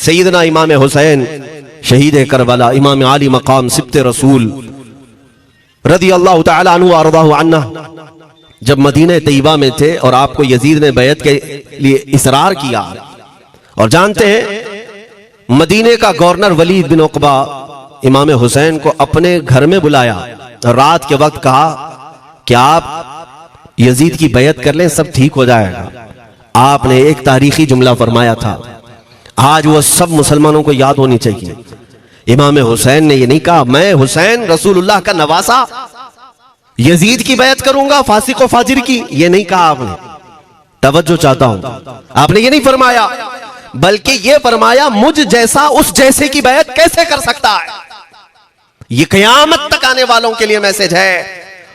सैयदना इमाम हुसैन शहीद करबला, इमाम आली मकाम सिब्ते रसूल रदी अल्लाह तआला अन्हु व अर्दाहु अन्ना जब मदीने तैयबा में थे और आपको यजीद ने बैत के लिए इसरार किया, और जानते हैं मदीने का गवर्नर वलीद बिन उक़बा इमाम हुसैन को अपने घर में बुलाया, रात के वक्त कहा कि आप यजीद की बैत कर लें, सब ठीक हो जाएगा। आपने एक तारीखी जुमला फरमाया था, आज वो सब मुसलमानों को याद होनी चाहिए। इमाम हुसैन ने ये नहीं कहा मैं हुसैन रसूलुल्लाह का नवासा यजीद की बैत करूंगा फासिक व फाजिर की, ये नहीं कहा आपने। तवज्जो चाहता हूं, आपने ये नहीं फरमाया, बल्कि ये फरमाया मुझ जैसा उस जैसे की बैत कैसे कर सकता है। ये क़यामत तक आने वालों के लिए मैसेज है,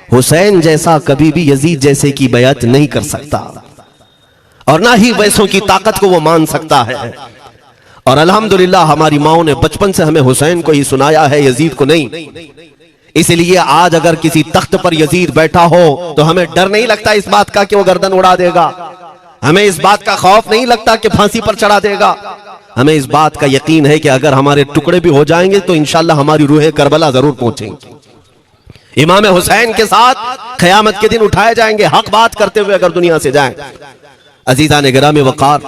हुसैन जैसा कभी भी यजीद जैसे की बैत नहीं कर सकता, और ना ही वैसों की ताकत को वो मान सकता है। और अल्हम्दुलिल्लाह हमारी माओ ने बचपन से हमें हुसैन को ही सुनाया है, यजीद को नहीं। इसलिए आज अगर किसी तख्त पर यजीद बैठा हो तो हमें डर नहीं लगता इस बात का कि वो गर्दन उड़ा देगा, हमें इस बात का खौफ नहीं लगता कि फांसी पर चढ़ा देगा। हमें इस बात का यकीन है कि अगर हमारे टुकड़े भी हो जाएंगे तो इंशाअल्लाह हमारी रूहें करबला जरूर पहुंचेंगी। इमाम हुसैन के साथ क़यामत के दिन उठाए जाएंगे, हक बात करते हुए अगर दुनिया से जाएं। अजीज़ान गिरामी वक़ार,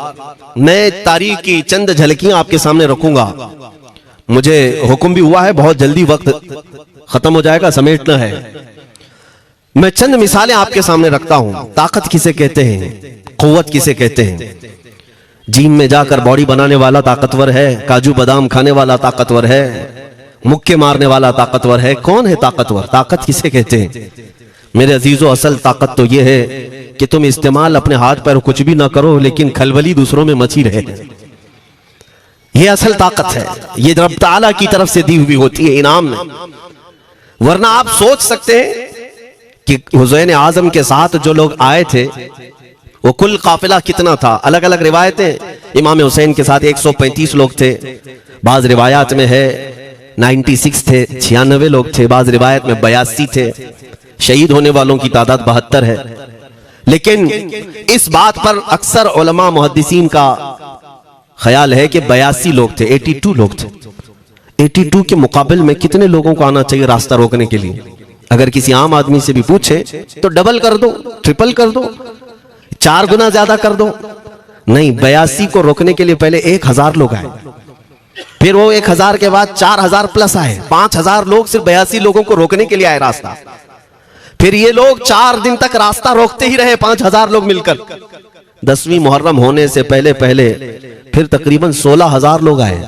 मैं तारीख की चंद झलकियां आपके सामने रखूंगा। मुझे हुक्म भी हुआ है, बहुत जल्दी वक्त खत्म हो जाएगा, समेटना है। मैं चंद मिसालें आपके सामने रखता हूं। ताकत किसे कहते हैं, कुव्वत किसे कहते हैं। जिम में जाकर बॉडी बनाने वाला ताकतवर है, काजू बादाम खाने वाला ताकतवर है, मुक्के मारने वाला ताकतवर है। कौन है ताकतवर? ताकत किसे कहते हैं मेरे अजीजों? असल ताकत तो यह है कि तुम इस्तेमाल अपने हाथ पैर कुछ भी ना करो, लेकिन खलबली दूसरों में मची रहे। यह असल ताकत है, ये रब ताला की तरफ से दी हुई होती है इनाम में। वरना आप सोच सकते हैं कि हुसैन आजम के साथ जो लोग आए थे वो कुल काफिला कितना था। अलग अलग रिवायतें, इमाम हुसैन के साथ 135 लोग थे, बाज रिवायात में है 96 थे, 96 लोग थे, बाज रिवायत में 82 थे। शहीद होने वालों की तादाद 72 है। लेकिन इस बात पर अक्सर उलमा मुहद्दिसीन का ख्याल है कि 82 लोग थे, 82 लोग थे। 82 के मुकाबले में कितने लोगों को आना चाहिए रास्ता रोकने के लिए? अगर किसी आम आदमी से भी पूछे तो डबल कर दो, ट्रिपल कर दो, 4 गुना ज्यादा कर दो। नहीं, 82 को रोकने के लिए पहले 1000 लोग आए, फिर वो 1000 के बाद 4000 प्लस आए, 5000 लोग सिर्फ 82 लोगों को रोकने के लिए आए रास्ता। फिर ये लोग 4 दिन तक रास्ता रोकते ही रहे, 5000 लोग मिलकर। 10वीं मुहर्रम होने से पहले पहले फिर तकरीबन 16000 लोग आए,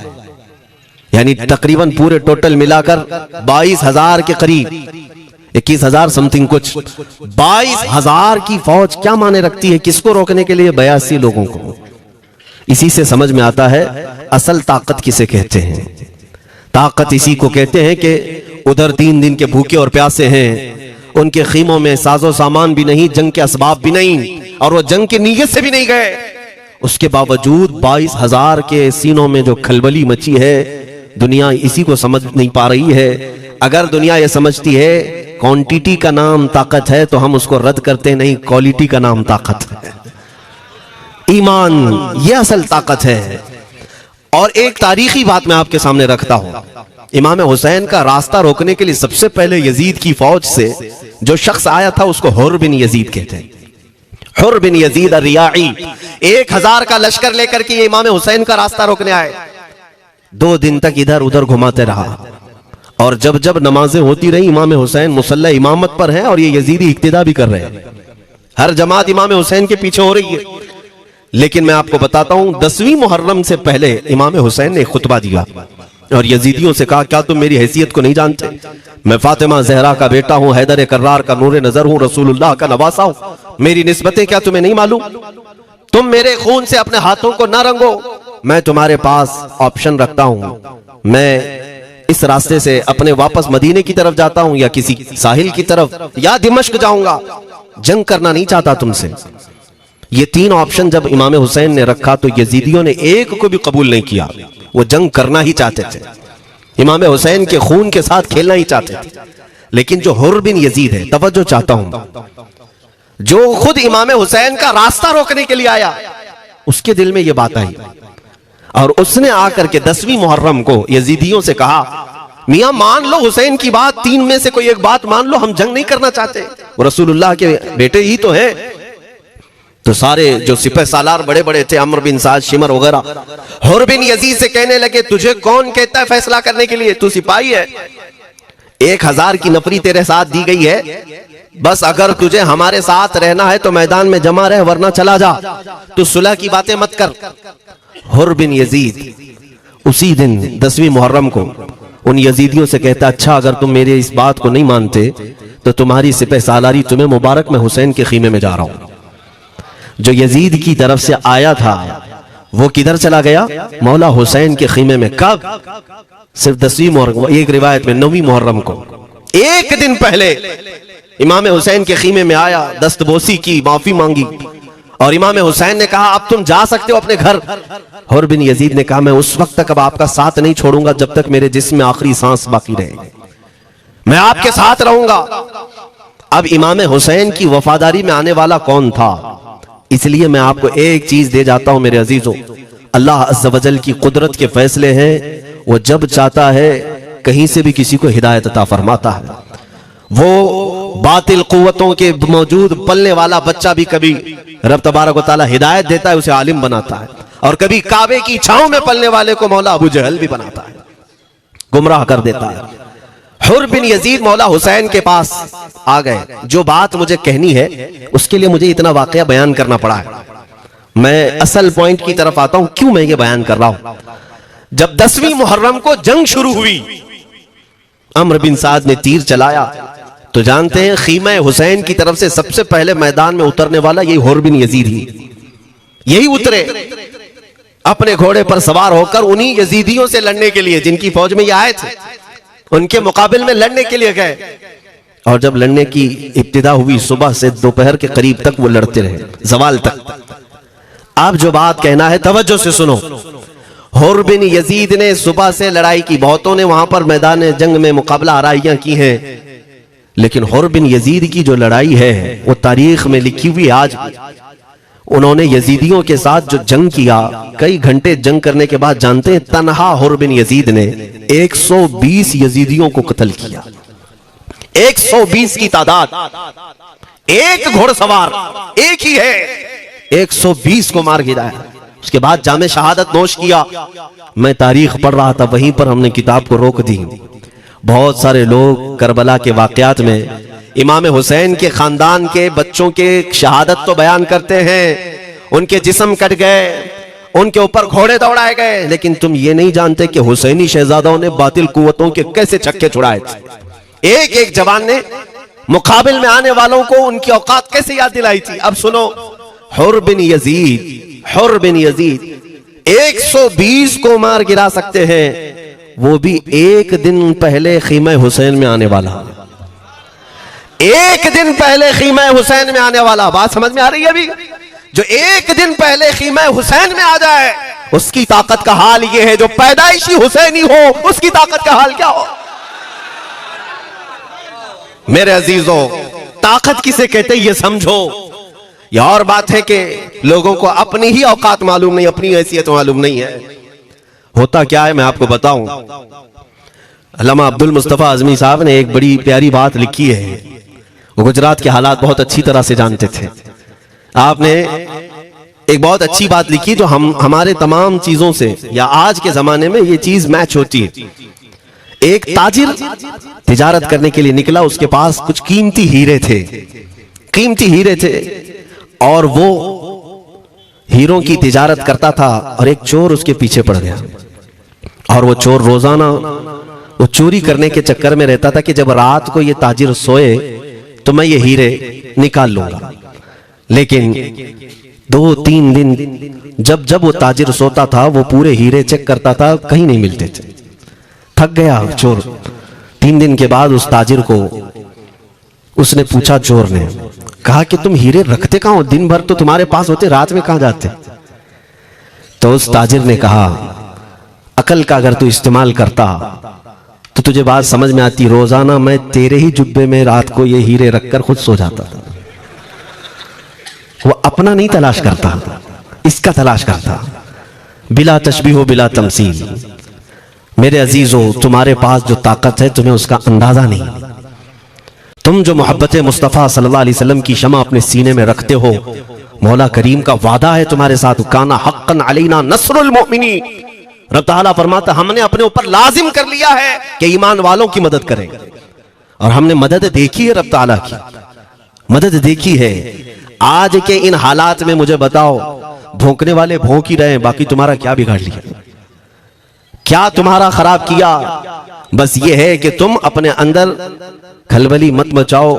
यानी तकरीबन पूरे टोटल मिलाकर 22000 के करीब, 21000 समथिंग कुछ। 22000 की फौज क्या माने रखती है किसको रोकने के लिए? 82 लोगों को। इसी से समझ में आता है असल ताकत किसे कहते हैं। ताकत इसी को कहते हैं कि उधर 3 दिन के भूखे और प्यासे हैं, उनके खीमों में साजो सामान भी नहीं, जंग के असबाब भी नहीं, और वो जंग की नीयत से भी नहीं गए। उसके बावजूद 22000 के सीनों में जो खलबली मची है, दुनिया इसी को समझ नहीं पा रही है। अगर दुनिया ये समझती है क्वांटिटी का नाम ताकत है तो हम उसको रद्द करते नहीं, क्वालिटी का नाम ताकत है। ईमान ये असल ताकत है। और एक तारीखी बात मैं आपके सामने रखता हूं। इमाम हुसैन का रास्ता रोकने के लिए सबसे पहले यजीद की फौज से जो शख्स आया था उसको हुर बिन यजीद कहते हैं। हुर बिन यजीद रियाई 1000 का लश्कर लेकर के ये इमाम हुसैन का रास्ता रोकने आए। 2 दिन तक इधर उधर घुमाते रहा, और जब जब नमाजें होती रही इमाम हुसैन मुसल्ला इमामत पर हैं और ये यजीदी इक्तिदा भी कर रहे हैं। हर जमात इमाम हुसैन के पीछे हो रही है। लेकिन मैं आपको बताता हूं 10वीं मुहर्रम से पहले इमाम हुसैन ने खुतबा दिया और यजीदियों से कहा क्या तुम मेरी हैसियत को नहीं जानते? मैं फातिमा जहरा का बेटा हूं, हैदर कर्रार का नूर नजर हूं, रसूलुल्लाह का नवासा हूं। मेरी निस्बतें क्या तुम्हें नहीं मालूम? तुम मेरे खून से अपने हाथों को ना रंगो। मैं तुम्हारे पास ऑप्शन रखता हूं, मैं इस रास्ते से अपने वापस मदीने की तरफ जाता हूं या किसी साहिल की तरफ या दिमश्क जाऊंगा। जंग करना नहीं चाहता तुमसे। ये 3 ऑप्शन जब इमाम हुसैन ने रखा तो यजीदियों ने एक को भी कबूल नहीं किया। वो जंग करना ही चाहते थे, इमाम हुसैन के खून के साथ खेलना ही चाहते थे। लेकिन जो हुर बिन यजीद है, तवज्जो चाहता हूं, जो खुद इमाम हुसैन का रास्ता रोकने के लिए आया, उसके दिल में यह बात आई। और उसने आकर के 10वीं मुहर्रम को यजीदियों से कहा, मियां मान लो हुसैन की बात, 3 में से कोई एक बात मान लो, हम जंग नहीं करना चाहते, वो रसूलुल्लाह के बेटे ही तो हैं। तो सारे जो सिपह सालार बड़े बड़े थे, अमर बिन साद, शिमर वगैरह, हुर बिन यजीद से कहने लगे, तुझे कौन कहता है फैसला करने के लिए, तू सिपाही है, 1000 की नफरी तेरे साथ दी गई है, बस अगर तुझे हमारे साथ रहना है तो मैदान में जमा रहे, वरना चला जा, तू सुलह की बातें मत कर। हुर बिन यजीद उसी दिन 10वीं मुहर्रम को उन यजीदियों से कहता, अच्छा अगर तुम मेरे इस बात को नहीं मानते तो तुम्हारी सिपह सालारी तुम्हें मुबारक, मैं हुसैन के खीमे में जा रहा हूं। जो यजीद की तरफ से आया था वो किधर चला गया, मौला हुसैन के खीमे में। कब? सिर्फ 10वीं मुहर्रम, एक रिवायत में 9वीं मुहर्रम को, एक दिन पहले इमाम हुसैन के खीमे में आया, दस्तबोसी की, माफी मांगी, और इमाम हुसैन ने कहा अब तुम जा सकते हो अपने घर। हुर बिन यजीद ने कहा, मैं उस वक्त तक अब आपका साथ नहीं छोड़ूंगा जब तक मेरे जिस्म में आखिरी सांस बाकी रहेगी, मैं आपके साथ रहूंगा। अब इमाम हुसैन की वफादारी में आने वाला कौन था, इसलिए मैं आपको एक चीज दे जाता हूं मेरे अजीजों, अल्लाह अज़्ज़ व जल की कुदरत के फैसले हैं, वो जब चाहता है कहीं से भी किसी को हिदायत अता फरमाता है। वो बातिल कुव्वतों के मौजूद पलने वाला बच्चा भी कभी रब तबारक व तआला हिदायत देता है, उसे आलिम बनाता है, और कभी काबे की छांव में पलने वाले को मौला अबू जहल भी बनाता है, गुमराह कर देता है। हुर बिन यजीद मौला हुसैन के पास आ गए। जो बात मुझे कहनी है उसके लिए मुझे इतना वाकया बयान करना पड़ा है। मैं असल पॉइंट की तरफ आता हूं, क्यों मैं ये बयान कर रहा हूं। जब 10वीं मुहर्रम को जंग शुरू हुई, अम्र बिन साद ने तीर चलाया, तो जानते हैं खीमा हुसैन की तरफ से सबसे पहले मैदान में उतरने वाला यही हुर बिन यजीद ही, यही उतरे अपने घोड़े पर सवार होकर उन्हीं यजीदियों से लड़ने के लिए जिनकी फौज में ये आए थे, उनके मुकाबले में लड़ने के लिए गए। और जब लड़ने की इब्तिदा हुई, सुबह से दोपहर के करीब तक वो लड़ते रहे, जवाल तक। आप जो बात कहना है तवज्जो से सुनो। हुर बिन यजीद ने सुबह से लड़ाई की, बहुतों ने वहां पर मैदान जंग में मुकाबला आराइयां की हैं, लेकिन हुर बिन यजीद की जो लड़ाई है वो तारीख में लिखी हुई। आज उन्होंने यजीदियों के साथ जो जंग किया, कई घंटे जंग करने के बाद, जानते हैं तनहा हुर बिन यजीद ने 120 यजीदियों को कत्ल किया। 120 की तादाद, एक घोड़सवार एक ही है, 120 को मार गिराया। उसके बाद जामे शहादत नोश किया। मैं तारीख पढ़ रहा था, वहीं पर हमने किताब को रोक दी। बहुत सारे लोग करबला के वाकयात में इमाम हुसैन के खानदान के बच्चों के शहादत तो बयान करते हैं, उनके जिस्म कट गए, उनके ऊपर घोड़े दौड़ाए गए, लेकिन तुम ये नहीं जानते कि हुसैनी शहजादों ने बातिल कुव्वतों के कैसे छक्के छुड़ाए थे। एक एक जवान ने मुकाबिल में आने वालों को उनकी औकात कैसे याद दिलाई थी। अब सुनो, हुर बिन यजीद 120 को मार गिरा सकते हैं, वो भी एक दिन पहले खीमा हुसैन में आने वाला, एक दिन पहले खीमा हुसैन में आने वाला। बात समझ में आ रही है अभी? जो एक दिन पहले खीमा हुसैन में आ जाए, उसकी ताकत का हाल ये है, जो पैदाइशी हुसैनी हो उसकी ताकत का हाल क्या हो। मेरे अजीजों, ताकत किसे कहते ये समझो। यह और बात है कि लोगों को अपनी ही औकात मालूम नहीं, अपनी हैसियत मालूम नहीं है। होता क्या है मैं आपको बताऊं। अल्लामा अब्दुल मुस्तफा आजमी साहब ने एक बड़ी प्यारी बात लिखी है। वो गुजरात के हालात बहुत अच्छी तरह से जानते थे। आपने एक बहुत अच्छी बात लिखी जो हमारे तमाम चीजों से, या आज के जमाने में ये चीज मैच होती है। एक ताजिर तिजारत करने के लिए निकला, उसके पास कुछ कीमती हीरे थे, और वो हीरों की तिजारत करता था, और एक चोर उसके पीछे पड़ गया। और वो चोर रोजाना वो चोरी करने के चक्कर में रहता था कि जब रात को ये ताजिर सोए तो मैं ये हीरे निकाल लूंगा। लेकिन 2-3 दिन जब जब वो ताजिर सोता था, वो पूरे हीरे चेक करता था, कहीं नहीं मिलते थे। थक गया चोर। 3 दिन के बाद उस ताजिर को उसने पूछा, चोर ने कहा कि तुम हीरे रखते कहां हो, दिन भर तो तुम्हारे पास होते, रात में कहां जाते। तो उस ताजिर ने कहा, अकल का अगर तू इस्तेमाल करता तो तुझे बात समझ में आती। रोजाना मैं तेरे ही जुब्बे में रात को ये हीरे रखकर खुद सो जाता था। वो अपना नहीं तलाश करता, इसका तलाश करता। बिला तशबीह बिला तमसील। मेरे अजीजों, तुम्हारे पास जो ताकत है तुम्हें उसका अंदाजा नहीं। तुम जो मोहब्बत मुस्तफ़ा सल्लल्लाहु अलैहि वसल्लम की शमा अपने सीने में रखते हो, मौला करीम का वादा है तुम्हारे साथ, काना हक्कन अलैना नस्रुल मोमिनीन। रब ताला फरमाता हमने अपने ऊपर लाजिम कर लिया है कि ईमान वालों की मदद करें, और हमने मदद देखी है, रब ताला की मदद देखी है। आज के इन हालात में मुझे बताओ, भौंकने वाले भौंक ही रहे, बाकी तुम्हारा क्या बिगाड़ लिया, क्या तुम्हारा खराब किया? बस ये है कि तुम अपने अंदर खलबली मत मचाओ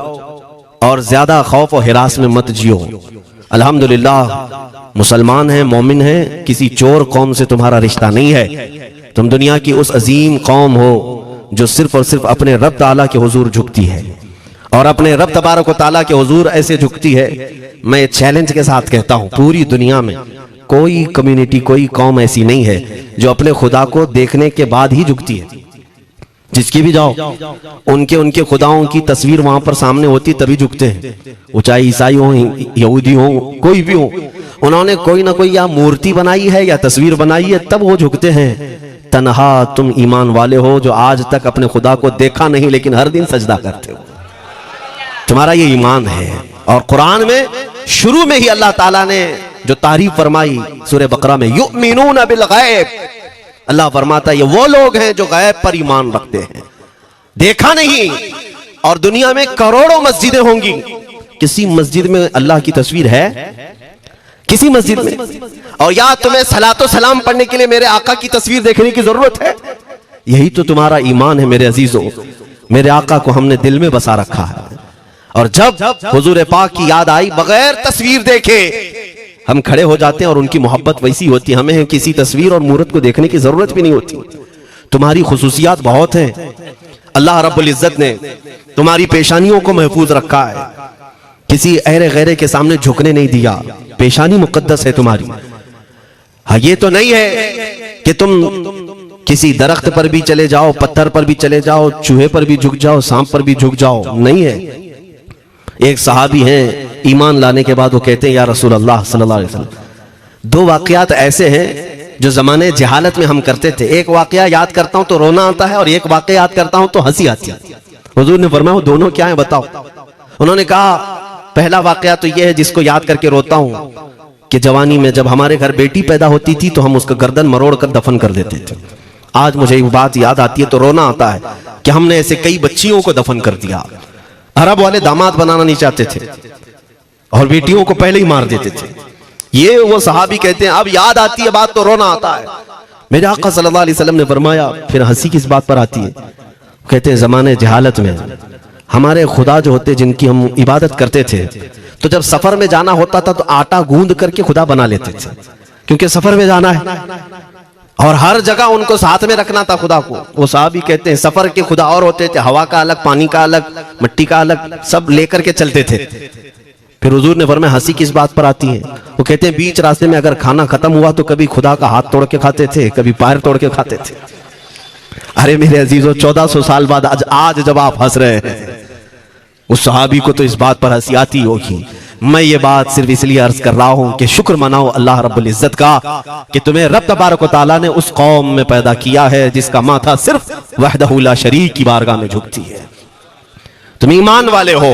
और ज्यादा खौफ और हिरास में मत जियो। अल्हम्दुलिल्लाह मुसलमान हैं, मोमिन हैं, किसी चोर कौम से तुम्हारा रिश्ता नहीं है। तुम दुनिया की उस अजीम कौम हो जो सिर्फ और सिर्फ अपने रब ताला के हुजूर झुकती है, और अपने रब तबारक व ताला के हुजूर ऐसे झुकती है। मैं चैलेंज के साथ कहता हूं, पूरी दुनिया में कोई कम्युनिटी, कोई कौम ऐसी नहीं है जो अपने खुदा को देखने के बाद ही झुकती है। जिसकी भी जाओ, उनके खुदाओं की तस्वीर वहां पर सामने होती तभी झुकते हैं। वो चाहे ईसाई हो, यहूदी हो, कोई भी हो, उन्होंने कोई ना कोई या मूर्ति बनाई है या तस्वीर बनाई है, तब वो झुकते हैं। तन्हा तुम ईमान वाले हो जो आज तक अपने खुदा को देखा नहीं लेकिन हर दिन सजदा करते हो, तुम्हारा ये ईमान है। और कुरान में शुरू में ही अल्लाह ताला ने जो तारीफ फरमाई सूरह बकरा में, युमिनून बिल गैब, अल्लाह फरमाता है ये वो लोग हैं जो गैब पर ईमान रखते हैं, देखा नहीं। और दुनिया में करोड़ों मस्जिदें होंगी, किसी मस्जिद में अल्लाह की तस्वीर है? किसी मस्जिद में? और या तुम्हें सलातो सलाम पढ़ने के लिए मेरे आका की तस्वीर देखने की जरूरत है? यही तो तुम्हारा ईमान है मेरे अजीजों। मेरे आका को हमने दिल में बसा रखा है, और जब हुजूर पाक की याद आई, बगैर तस्वीर देखे हम खड़े हो जाते हैं, और उनकी मोहब्बत वैसी होती है, हमें किसी तस्वीर और मूरत को देखने की जरूरत भी नहीं होती। तुम्हारी खुसूसियात बहुत हैं, अल्लाह रब्बुल इज्जत ने तुम्हारी पेशानियों को महफूज रखा है, किसी अहरे गैरे के सामने झुकने नहीं दिया, पेशानी मुकद्दस है तुम्हारी। हाँ, ये तो नहीं है कि तुम किसी दरख्त पर भी चले जाओ, पत्थर पर भी चले जाओ, चूहे पर भी झुक जाओ, सांप पर भी झुक जाओ, नहीं है। एक सहाबी हैं, ईमान लाने के बाद वो कहते हैं या रसूल अल्लाह सल्लल्लाहु अलैहि वसल्लम, दो वाकयात ऐसे हैं जो जमाने जहालत में हम करते थे। एक वाकया याद करता हूं तो रोना आता है, और एक वाकया याद करता हूं तो हंसी आती है। हुजूर ने फरमाया वो दोनों क्या है बताओ? उन्होंने कहा पहला वाकया तो ये है जिसको याद करके रोता हूं कि जवानी में जब हमारे घर बेटी पैदा होती थी तो हम उसका गर्दन मरोड़ कर दफन कर देते थे। आज मुझे एक बात याद आती है तो रोना आता है कि हमने ऐसे कई बच्चियों को दफन कर दिया। अरब वाले दामाद बनाना नहीं चाहते थे और बेटियों को पहले ही मार देते थे। ये वो सहाबी कहते हैं अब याद आती है बात तो रोना आता है। मेरे आका सल्लल्लाहु अलैहि वसल्लम ने फरमाया फिर हंसी किस बात पर आती है? कहते हैं जमाने जहालत में हमारे खुदा जो होते जिनकी हम इबादत करते थे, तो जब सफर में जाना होता था तो आटा गूंद करके खुदा बना लेते थे, क्योंकि सफर में जाना है और हर जगह उनको साथ में रखना था खुदा को। वो साहब ही कहते हैं सफर के खुदा और होते थे, हवा का अलग, पानी का अलग, मिट्टी का अलग, सब लेकर के चलते थे। फिर हुजूर ने फरमाया हंसी किस बात पर आती है? वो कहते हैं बीच रास्ते में अगर खाना खत्म हुआ तो कभी खुदा का हाथ तोड़ के खाते थे, कभी पैर तोड़ के खाते थे। अरे मेरे अजीजों 1400 साल बाद आज जब आप हंस रहे हैं, उस सहाबी को तो इस बात पर हंसी आती होगी। मैं ये बात सिर्फ इसलिए अर्ज कर रहा हूं कि शुक्र मनाओ अल्लाह रब्बुल इज्जत का कि तुम्हें रब तबारक व तआला ने उस कौम में पैदा किया है जिसका माथा सिर्फ वहदहु ला शरीक की बारगाह में झुकती है। तुम ईमान वाले हो।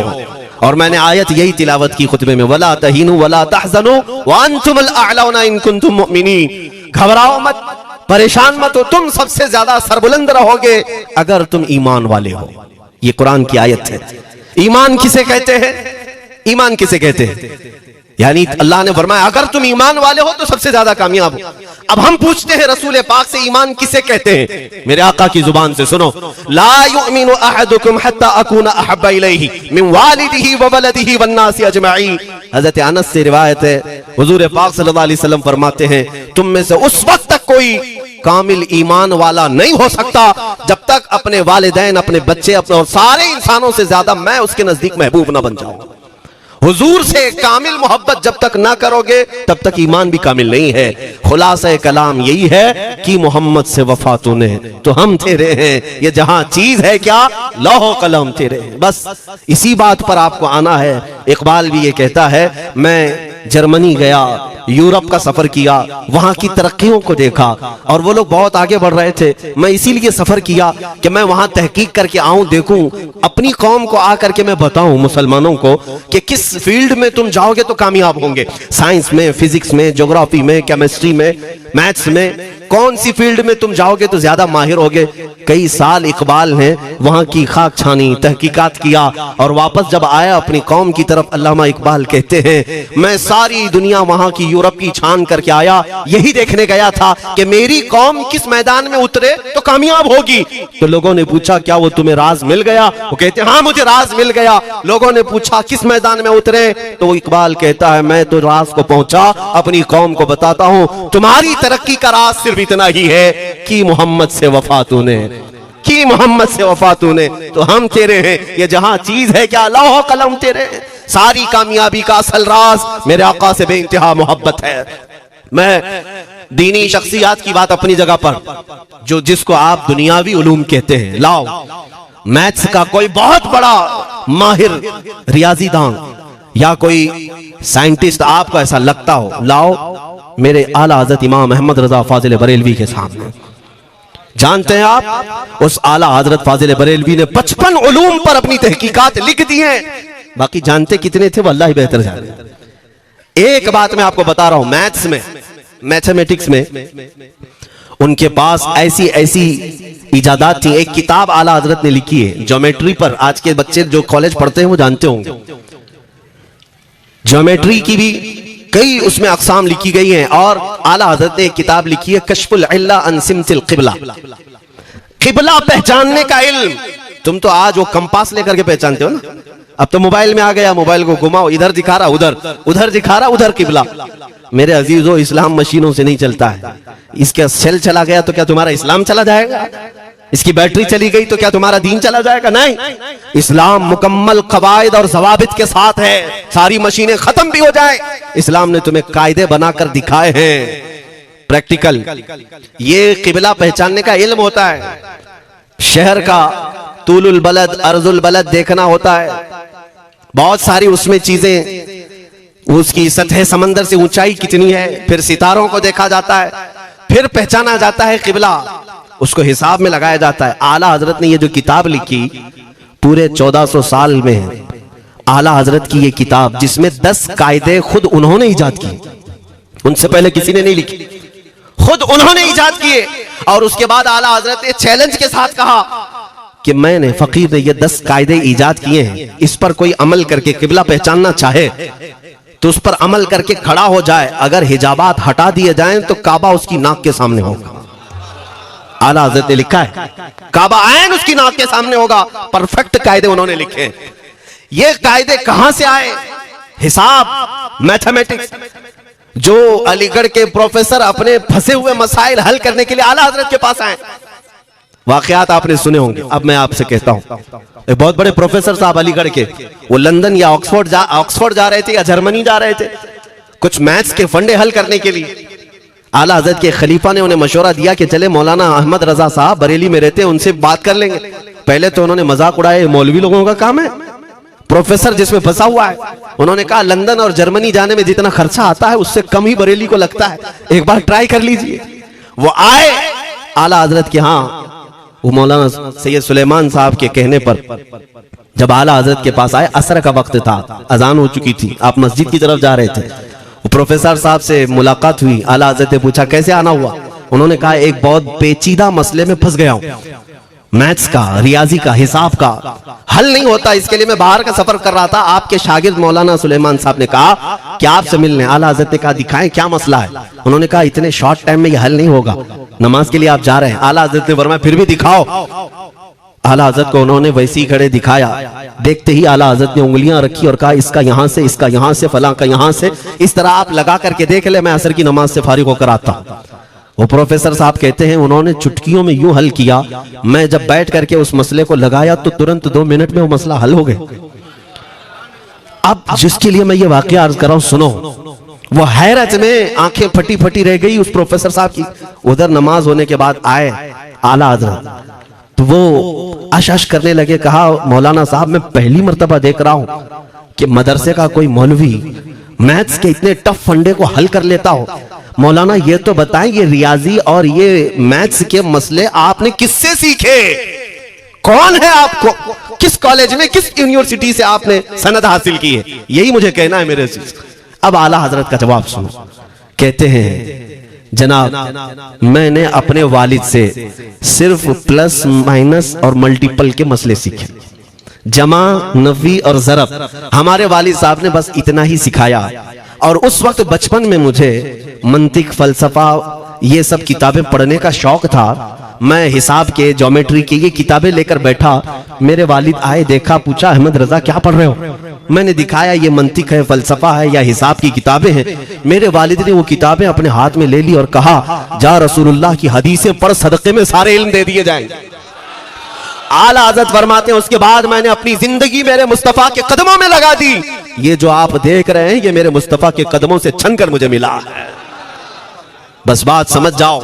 और मैंने आयत यही तिलावत की खुतबे में, वला तहीनु वला तहज़नु व अंतुमुल अअलौना इन कुंतुम मुमिनीन। घबराओ मत, परेशान मत हो, तुम सबसे ज्यादा सरबुलंद रहोगे अगर तुम ईमान वाले हो। ये कुरान की आयत है। ईमान किसे कहते हैं? ईमान किसे कहते हैं? यानी अल्लाह ने फरमाया अगर तुम ईमान वाले हो तो सबसे ज्यादा कामयाब हो। अब हम पूछते हैं रसूल पाक से ईमान किसे कहते हैं? मेरे आका की जुबान से सुनो, ला युमिनु अहदुकुम हत्ता अकूना अहब्बा इलैहि मिन वालिदिही व वलदिही वन नासी अजमईन। हजरत अनस से रिवायत है, हुजूर पाक सल्लल्लाहु अलैहि वसल्लम फरमाते हैं तुम में से उस वक्त तक कोई कामिल ईमान वाला नहीं हो सकता जब तक अपने वालिदैन, अपने बच्चे, अपने और सारे इंसानों से ज्यादा मैं उसके नजदीक महबूब ना बन जाऊं। हुजूर से कामिल मोहब्बत जब तक ना करोगे तब तक ईमान भी कामिल नहीं है। खुलासा कलाम यही है कि मोहम्मद से वफा तूने तो हम तेरे हैं, ये जहां चीज है क्या लौह कलम तेरे हैं। बस इसी बात पर आपको आना है। इकबाल भी ये कहता है, मैं जर्मनी गया, यूरोप का सफर किया, वहां की तरक्कियों को देखा और वो लोग बहुत आगे बढ़ रहे थे। मैं इसीलिए सफर किया कि मैं वहां तहकीक करके आऊं, देखूं, अपनी कौम को आकर के मैं बताऊं मुसलमानों को कि किस फील्ड में तुम जाओगे तो कामयाब होंगे। साइंस में, फिजिक्स में, ज्योग्राफी में, केमिस्ट्री में, मैथ्स में, कौन सी फील्ड में तुम जाओगे तो ज्यादा माहिर होगे। कई साल इकबाल ने वहां की खाक छानी, तहकीकात किया और वापस जब आया अपनी कौम की तरफ, अल्लामा इकबाल कहते हैं मैं सारी दुनिया वहां की यूरोप की छान करके आया, यही देखने गया था कि मेरी कौम किस मैदान में उतरे तो कामयाब होगी। तो लोगों ने पूछा क्या वो तुम्हें राज मिल गया? वो कहते हाँ मुझे राज मिल गया। लोगों ने पूछा किस मैदान में उतरे? तो वो इकबाल कहता है मैं तो राज को पहुंचा, अपनी कौम को बताता हूं तुम्हारी तरक्की का राज सिर्फ इतना ही है कि मोहम्मद से वफा तूने, कि मोहम्मद से वफा तूने, तो हम तेरे हैं। ये जहां चीज है क्या लौह कलम तेरे हैं। सारी कामयाबी का असल राज मेरे आका से बेइंतहा मोहब्बत है। मैं दीनी शख्सियात की बात अपनी जगह पर, जो जिसको आप दुनियावी उलूम कहते हैं, लाओ मैथ्स का कोई बहुत बड़ा माहिर रियाजीदान या कोई साइंटिस्ट आपको ऐसा लगता हो, लाओ मेरे आला हजरत इमाम अहमद रजा फाजिल बरेलवी के सामने। जानते हैं आप उस आला हजरत फाजिल बरेलवी ने 55 उलूम पर अपनी तहकीकात लिख दी हैं, बाकी जानते कितने थे वो अल्लाह ही बेहतर जाने। एक बात मैं आपको बता रहा हूं, मैथ्स में, मैथमेटिक्स में उनके पास ऐसी ऐसी इजादात थी। एक किताब आला हजरत ने लिखी है ज्योमेट्री पर, आज के बच्चे जो कॉलेज पढ़ते हैं वो जानते होंगे। ज्योमेट्री की भी कई उसमें अक़साम लिखी गई हैं और आला हज़रत ने एक किताब लिखी है कश्फुल इल्ला अन सिमतिल क़िबला, क़िबला पहचानने का इल्म। तुम तो आज वो कंपास लेकर के पहचानते हो ना, अब तो मोबाइल में आ गया, मोबाइल को घुमाओ, इधर दिखा रहा उधर, उधर दिखा रहा उधर क़िबला। मेरे अजीजों, इस्लाम मशीनों से नहीं चलता है। इसका सेल चला गया तो क्या तुम्हारा इस्लाम चला जाएगा? इसकी बैटरी चली गई तो क्या तुम्हारा दीन चला जाएगा? नहीं, इस्लाम मुकम्मल कवायद और ज़वाबित के साथ है। सारी मशीनें खत्म भी हो जाए, इस्लाम ने तुम्हें कायदे बनाकर दिखाए हैं, प्रैक्टिकल। ये क़िबला पहचानने का इल्म होता है। शहर का तूलुल बलद, अर्जुल बलद देखना होता है, बहुत सारी उसमें चीजें, उसकी सतह समंदर से ऊंचाई कितनी है, फिर सितारों को देखा जाता है, फिर पहचाना जाता है क़िबला, उसको हिसाब में लगाया जाता है। आला हजरत ने ये जो किताब लिखी पूरे 1400 साल में है। आला हजरत की ये किताब जिसमें 10 कायदे खुद उन्होंने इजाद किए, उनसे पहले किसी ने नहीं लिखी, खुद उन्होंने इजाद किए। और उसके बाद आला हजरत ने चैलेंज के साथ कहा कि मैंने, फकीर ने ये 10 कायदे इजाद किए हैं, इस पर कोई अमल करके क़िबला पहचानना चाहे तो उस पर अमल करके खड़ा हो जाए, अगर हिजाबात हटा दिए जाएं तो काबा उसकी नाक के सामने होगा। आला हज़रत ने लिखा है काबा ऐन उसकी नाक के सामने होगा। परफेक्ट कायदे उन्होंने लिखे। ये कायदे कहां से आए? हिसाब, मैथमेटिक्स। जो अलीगढ़ के प्रोफेसर अपने फंसे हुए मसाइल हल करने के लिए आला हज़रत के पास आए, वाकयात आपने सुने होंगे। अब मैं आपसे कहता हूं, एक बहुत बड़े प्रोफेसर साहब अलीगढ़ के, वो लंदन या ऑक्सफोर्ड जा रहे थे या जर्मनी जा रहे थे कुछ मैथ्स के फंडे हल करने के लिए। आला हज़रत के खलीफा ने उन्हें मशवरा दिया कि चले मौलाना अहमद रजा साहब बरेली में रहते हैं, उनसे बात कर लेंगे। पहले तो उन्होंने मजाक उड़ाया, मौलवी लोगों का काम है, प्रोफेसर जिसमें फंसा हुआ है। उन्होंने कहा लंदन और जर्मनी जाने में जितना खर्चा आता है उससे कम ही बरेली को लगता है, एक बार ट्राई कर लीजिए। वो आए आला हज़रत के यहाँ, वो मौलाना सैयद सुलेमान साहब के कहने पर जब आला हज़रत के पास आए, असर का वक्त था, अजान हो चुकी थी, आप मस्जिद की तरफ जा रहे थे। वो प्रोफेसर साहब से मुलाकात हुई, आला हज़रत ने पूछा कैसे आना हुआ? उन्होंने कहा एक बहुत पेचीदा मसले में फंस गया हूं, मैथ्स का, रियाजी का, हिसाब का हल नहीं होता, इसके लिए मैं बाहर का सफर कर रहा था। आपके शागिर्द मौलाना सुलेमान साहब ने कहा कि आपसे मिलने। आला हज़रत ने कहा दिखाएं क्या मसला है? उन्होंने कहा इतने शॉर्ट टाइम में ये हल नहीं होगा, नमाज के लिए आप जा रहे हैं। आला हज़रत ने फरमाया फिर भी दिखाओ। आला हज़रत को उन्होंने वैसे ही खड़े दिखाया। देखते ही आला हज़रत ने उंगलियां रखी और कहा इसका यहां से, इसका यहां से, फलां का यहां से, इस तरह आप लगा करके देख ले, मैं असर की नमाज से फारिग होकर आता हूं। वो प्रोफेसर साहब कहते हैं उन्होंने चुटकियों में यूं हल किया, मैं जब बैठ करके उस मसले को लगाया तो तुरंत 2 मिनट में वो मसला हल हो गया। अब जिसके लिए मैं ये वाकया अर्ज कर रहा हूं सुनो। वो हैरत में आंखें फटी फटी रह गई उस प्रोफेसर साहब की। उधर नमाज होने के बाद आए आला हज़रत, तो वो अश करने लगे। कहा मौलाना साहब मैं पहली मर्तबा देख रहा हूं कि मदरसे का कोई मौलवी मैथ्स के इतने टफ फंडे को हल कर लेता हो। मौलाना ये तो बताएं, ये रियाजी और ये मैथ्स के मसले आपने किससे सीखे? कौन है आपको? किस कॉलेज में, किस यूनिवर्सिटी से आपने सनद हासिल की है? यही मुझे कहना है मेरे से। अब आला हजरत का जवाब सुनो। कहते हैं जनाब, मैंने अपने वालिद से सिर्फ प्लस माइनस और मल्टीपल के मसले सीखे, जमा नफी और ज़रब हमारे वालिद साहब ने बस इतना ही सिखाया। और उस वक्त बचपन में मुझे मंतिक, फलसफा, ये सब किताबें पढ़ने का शौक था। मैं हिसाब के, ज्योमेट्री के ये किताबें लेकर बैठा। मेरे वालिद आए, देखा, पूछा अहमद रजा क्या पढ़ रहे हो? मैंने दिखाया ये मंतिक है, फलसफा है या हिसाब की किताबें हैं। मेरे वालिद ने वो किताबें अपने हाथ में ले ली और कहा, जा रसूलुल्लाह की हदीसें पढ़, सदक़े में सारे इल्म दे दिए जाएंगे। आला हज़रत फरमाते हैं उसके बाद मैंने अपनी जिंदगी मेरे मुस्तफा के कदमों में लगा दी। ये जो आप देख रहे हैं ये मेरे मुस्तफा के कदमों से छनकर मुझे मिला है। बस बात समझ जाओ,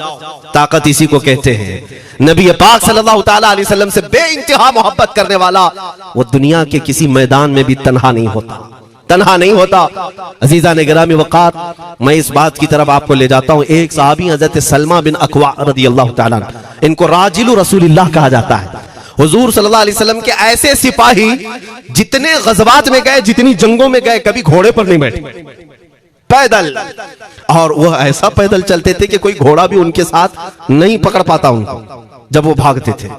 ताकत इसी को कहते हैं। नबी पाक सल्लल्लाहु तआला अलैहि वसल्लम से बेइंतहा मोहब्बत करने वाला वो दुनिया के किसी मैदान में भी तन्हा नहीं होता, तन्हा नहीं होता। अजीजा ने गिरामी वक़ार, मैं इस बात की तरफ आपको ले जाता हूं। एक सहाबी हजरत सलमा बिन अकवा रदियल्लाहु तआला, इनको राजिलु रसूलिल्लाह कहा जाता है। हुजूर सल्लल्लाहु अलैहि वसल्लम के ऐसे सिपाही जितने गज़वात में गए, जितनी जंगों में गए, कभी घोड़े पर नहीं बैठे, पैदल। और वह ऐसा पैदल चलते थे कि कोई घोड़ा भी उनके साथ नहीं पकड़ पाता उनको। जब वो भागते थे,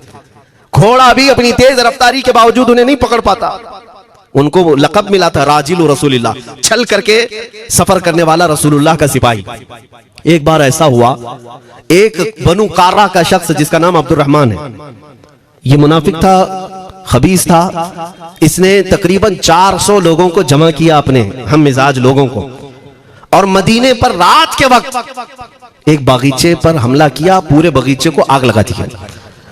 घोड़ा भी अपनी तेज रफ्तारी के बावजूद उन्हें नहीं पकड़ पाता। उनको लक़ब मिला था राजिलु रसूलिल्लाह, छल करके सफर करने वाला रसूलुल्लाह का सिपाही। एक बार ऐसा हुआ, एक बनु कार्रा का शख्स जिसका नाम अब्दुर्रहमान है, ये मुनाफिक था, खबीस था। इसने तकरीबन 400 लोगों को जमा किया, अपने हम मिजाज लोगों को, और मदीने पर रात के वक्त एक बागीचे पर हमला किया, पूरे बागीचे को आग लगा दिया।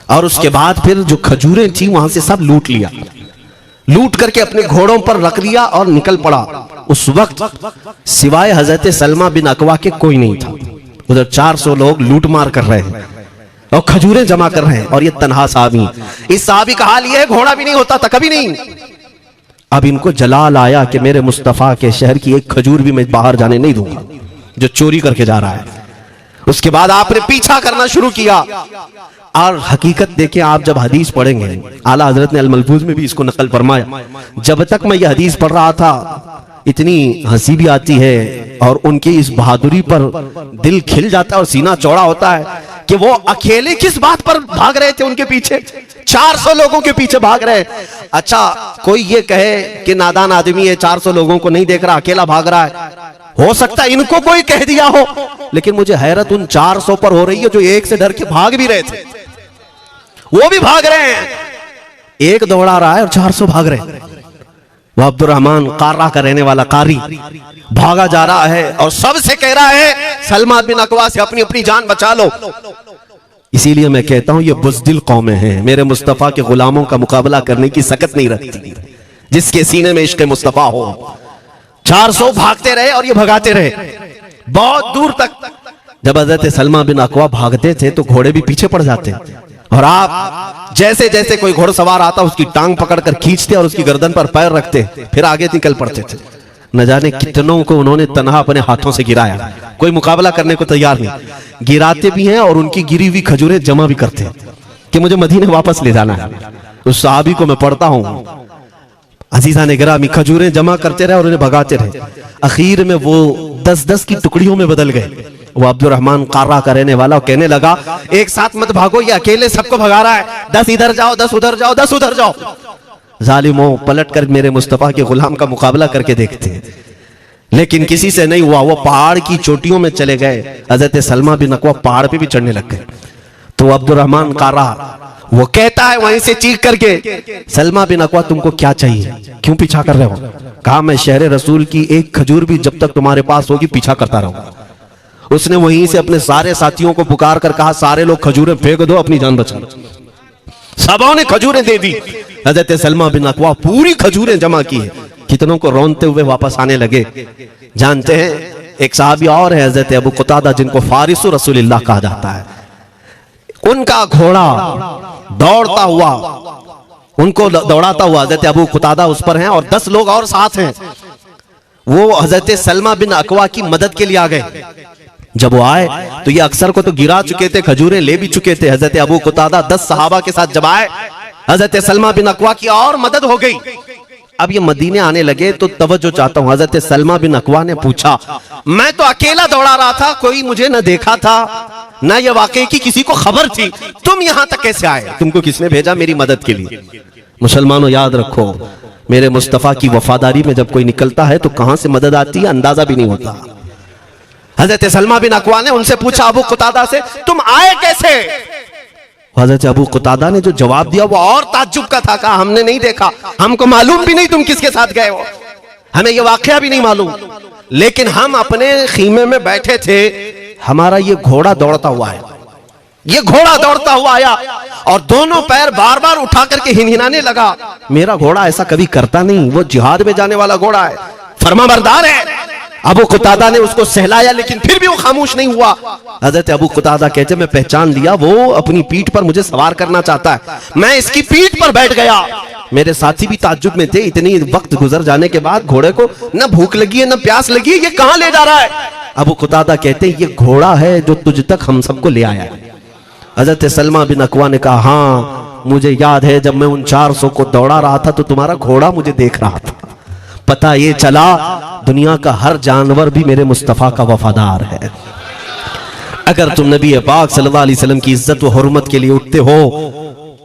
और उसके बाद फिर जो खजूरें थी वहां से सब लूट लिया, लूट करके अपने घोड़ों पर रख लिया और निकल पड़ा। उस वक्त सिवाय हजरत सलमा बिन अकवा के कोई नहीं था। उधर 400 लोग लूट मार कर रहे हैं और खजूरें जमा कर रहे हैं, और ये तन्हा साहबी। इस साहबी का हाल ये है, घोड़ा भी नहीं होता था कभी नहीं। अब इनको जलाल आया कि मेरे मुस्तफा के शहर की एक खजूर भी मैं बाहर जाने नहीं दूंगा जो चोरी करके जा रहा है। उसके बाद आपने पीछा करना शुरू किया। और हकीकत देखें, आप जब हदीस पढ़ेंगे, आला हजरत ने अल-मलफूज में भी इसको नकल फरमाया। जब तक मैं ये हदीस पढ़ रहा था इतनी हंसी भी आती है और उनकी इस बहादुरी पर दिल खिल जाता है और सीना चौड़ा होता है कि वो अकेले किस बात पर भाग रहे थे, उनके पीछे 400 लोगों के पीछे भाग रहे। अच्छा, कोई ये कहे कि नादान आदमी है, 400 लोगों को नहीं देख रहा, अकेला भाग रहा है, हो सकता है इनको कोई कह दिया हो, लेकिन मुझे हैरत उन 400 पर हो रही है जो एक से डर के भाग भी रहे थे। वो भी भाग रहे हैं, एक दौड़ा रहा है और 400 भाग रहे हैं। वो अब्दुर्रहमान कार्रा का रहने वाला कारी भागा जा रहा है और सबसे कह रहा है सलमा बिन अकवा से अपनी अपनी जान बचा लो। इसीलिए मैं कहता हूं ये बुज़दिल कौमें हैं, मेरे मुस्तफा के गुलामों का मुकाबला करने की सकत नहीं रखती, जिसके सीने में इश्क़ मुस्तफा हो। 400 भागते रहे और ये भगाते रहे बहुत दूर तक। जब हज़रत सलमा बिन अकवा भागते थे तो घोड़े भी पीछे पड़ जाते, और आप जैसे जैसे कोई घोड़सवार आता उसकी टांग पकड़कर खींचते और उसकी गर्दन पर पैर रखते, फिर आगे निकल पड़ते थे। न जाने कितनों को उन्होंने तन्हा अपने हाथों से गिराया, कोई मुकाबला करने को तैयार नहीं। गिराते भी हैं और उनकी गिरी हुई खजूरें जमा भी करते हैं कि मुझे मदीने वापस ले जाना है। उस सहाबी को मैं पढ़ता हूं, अजीजा ने गिरामी खजूरें जमा करते रहे और उन्हें भगाते रहे। आखिर में वो 10-10 की टुकड़ियों में बदल गए। वो अब्दुर्रहमान कार्रा का रहने वाला कहने लगा, एक साथ मत भागो, ये अकेले सबको भगा रहा है, 10 इधर जाओ, 10 उधर जाओ, 10 उधर जाओ। जालिमों, पलट कर मेरे मुस्तफा के गुलाम का मुकाबला करके देखते हैं, लेकिन किसी से नहीं हुआ। वो पहाड़ की चोटियों में चले गए, हजरत सलमा बिन अकवा पहाड़ पे भी चढ़ने लग गए। तो अब्दुर्रहमान कार्रा वो कहता है वहीं से चीख करके, सलमा बिन अकवा तुमको क्या चाहिए, क्यों पीछा कर रहे हो? कहा, मैं शहर रसूल की एक खजूर भी जब तक तुम्हारे पास होगी पीछा करता रहूंगा। उसने वहीं से अपने सारे साथियों को पुकार कर कहा, सारे लोग खजूरें फेंक दो, अपनी जान बचा लो। सबों ने खजूरें दे दी। हजरत सलमा बिन अकवा पूरी खजूरें जमा की है, कितनों को रोनते हुए वापस आने लगे। जानते हैं, एक साहबी और है हजरत अबू कुतादा, जिनको फारिसु रसूलिल्लाह कहा जाता है। उनका घोड़ा दौड़ता हुआ, उनको दौड़ाता हुआ हजरत अबू कुतादा उस पर हैं और 10 लोग और साथ हैं। वो हजरत सलमा बिन अकवा की मदद के लिए आ गए। जब वो आए तो ये अक्सर को तो गिरा चुके थे, खजूरें ले भी चुके थे। हजरत अबू कुतादा 10 सहाबा के साथ जब आए, हजरत सलमा बिन अकवा की और मदद हो गई। अब ये मदीने आने लगे तो तवज्जो चाहता हूं। हजरत सलमा बिन अकवा ने पूछा, मैं तो अकेला दौड़ा रहा था, कोई मुझे न देखा था, न ये वाकई की किसी को खबर थी, तुम यहां तक कैसे आए? तुमको किसने भेजा मेरी मदद के लिए? मुसलमानों याद रखो, मेरे मुस्तफा की वफादारी में जब कोई निकलता है तो कहां से मदद आती है अंदाजा भी नहीं होता। हजरत सलमा बिन अकवा ने उनसे पूछा अबू कुतादा से, तुम आए कैसे? हजरत अबू कुतादा ने जो जवाब दिया वो और ताज्जुब का था। कहा, हमने नहीं देखा, हमको मालूम भी नहीं तुम किसके साथ गए हो, हमें ये वाकया भी नहीं मालूम, लेकिन हम अपने खीमे में बैठे थे, हमारा ये घोड़ा दौड़ता हुआ है, ये घोड़ा दौड़ता हुआ आया और दोनों पैर बार बार उठा करके हिनहिनाने लगा। मेरा घोड़ा ऐसा कभी करता नहीं, वो जिहाद में जाने वाला घोड़ा है, फरमाबरदार है। अबू कुतादा ने उसको सहलाया लेकिन फिर भी वो खामोश नहीं हुआ। हजरत अबू कुतादा कहते, मैं पहचान लिया, वो अपनी पीठ पर मुझे सवार करना चाहता है। मैं इसकी पीठ पर बैठ गया। मेरे साथी भी ताज्जुब में थे, इतनी वक्त गुजर जाने के बाद घोड़े को न भूख लगी है न प्यास लगी है, ये कहां ले जा रहा है? अबू कुतादा कहते, ये घोड़ा है जो तुझ तक हम सबको ले आया है। हजरत सलमा बिन अकवा ने कहा, हाँ मुझे याद है, जब मैं उन 400 को दौड़ा रहा था तो तुम्हारा घोड़ा मुझे देख रहा था। पता ये चला दुनिया का हर जानवर भी मेरे मुस्तफा का वफादार है। अगर तुम नबी पाक सल्लल्लाहु अलैहि वसल्लम की इज्जत व हुर्मत के लिए उठते हो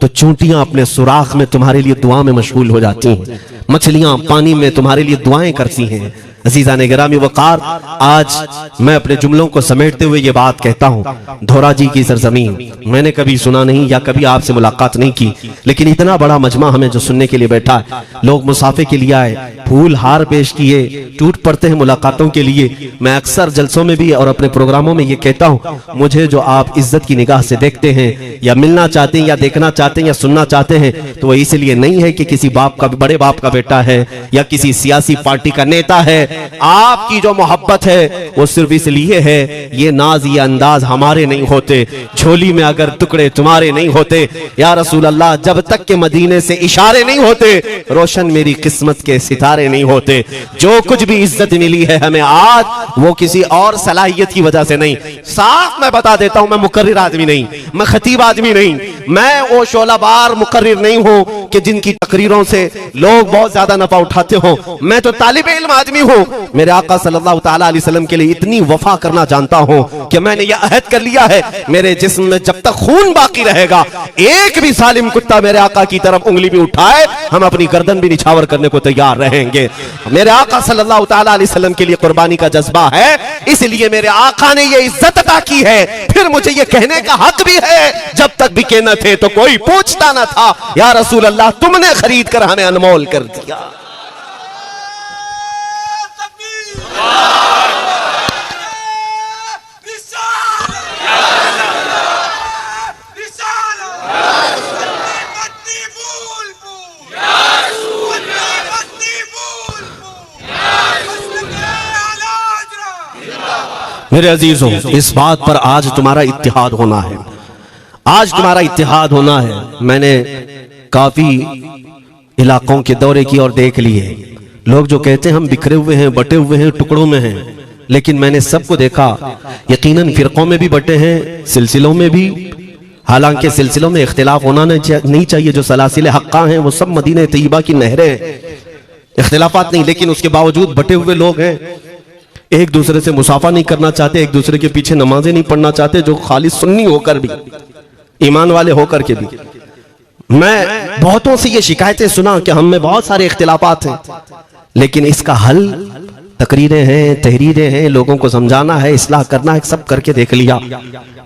तो चूंटियां अपने सुराख में तुम्हारे लिए दुआ में मशगूल हो जाती हैं, मछलियां पानी में तुम्हारे लिए दुआएं करती हैं। अजीज़ान गिरामी वक़ार, आज मैं अपने जुमलों को समेटते हुए ये बात कहता हूँ, धोराजी की सरजमीन मैंने कभी सुना नहीं या कभी आपसे मुलाकात नहीं की, लेकिन इतना बड़ा मजमा हमें जो सुनने के लिए बैठा है, लोग मुसाफे के लिए आए, फूल हार पेश किए, टूट पड़ते हैं मुलाकातों के लिए। मैं अक्सर जलसों में भी और अपने प्रोग्रामों में ये कहता हूँ, मुझे जो आप इज्जत की निगाह से देखते हैं या मिलना चाहते हैं या देखना चाहते हैं या सुनना चाहते हैं, तो वह इसलिए नहीं है कि किसी बाप का, बड़े बाप का बेटा है या किसी सियासी पार्टी का नेता है। आपकी जो मोहब्बत है वो सिर्फ इसलिए है, ये नाज ये अंदाज हमारे नहीं होते, झोली में अगर टुकड़े तुम्हारे नहीं होते या रसूल अल्लाह, जब तक के मदीने से इशारे नहीं होते, रोशन मेरी किस्मत के सितारे नहीं होते। जो कुछ भी इज्जत मिली है हमें आज, वो किसी और सलाहियत की वजह से नहीं। साफ मैं बता देता हूं, मैं मुकर्रिर आदमी नहीं, मैं खतीब आदमी नहीं, मैं वो शोलाबार मुकर्रिर नहीं हूं कि जिनकी तकरीरों से लोग बहुत ज्यादा नफा उठाते हो। मैं तो तालिब इल्म आदमी हूं। मेरे आका सल्लल्लाहु तआला अलैहि वसल्लम के लिए इतनी वफा करना जानता हूं कि मैंने यह अहद कर लिया है, मेरे जिस्म में जब तक खून बाकी रहेगा, एक भी सालिम कुत्ता मेरे आका की तरफ उंगली भी उठाए, हम अपनी गर्दन भी निछावर करने को तैयार रहेंगे। मेरे आका सल्लल्लाहु तआला अलैहि वसल्लम के लिए कुर्बानी का जज्बा है, इसलिए मेरे आका ने ये इज्जत अता की है। फिर मुझे ये कहने का हक भी है, जब तक बिके न थे तो कोई पूछता न था, या रसूल अल्लाह तुमने खरीद कर हमें अनमोल कर दिया। मेरे अजीजों, इस बात पर आज तुम्हारा इत्तिहाद होना है, आज तुम्हारा इत्तिहाद होना है। मैंने काफी इलाकों के दौरे किए और देख लिए, लोग जो कहते हैं हम बिखरे हुए हैं, बटे हुए हैं, टुकड़ों में हैं, लेकिन मैंने सबको देखा, यकीनन फिरकों में भी बटे हैं, सिलसिलों में भी, हालांकि सिलसिलों में इख्तिलाफ होना नहीं चाहिए। जो सलासिल हक्का हैं वो सब मदीने तैयबा की नहरें हैं, इख्तिलाफात नहीं, लेकिन उसके बावजूद बटे हुए लोग हैं, एक दूसरे से मुसाफा नहीं करना चाहते, एक दूसरे के पीछे नमाजें नहीं पढ़ना चाहते, जो खाली सुन्नी होकर भी, ईमान वाले होकर के भी। मैं बहुतों से ये शिकायतें सुना कि हम में बहुत सारे इख्तिलाफात हैं, लेकिन इसका हल तकरीरें हैं, तहरीरें हैं, लोगों को समझाना है, इस्लाह करना है, सब करके देख लिया।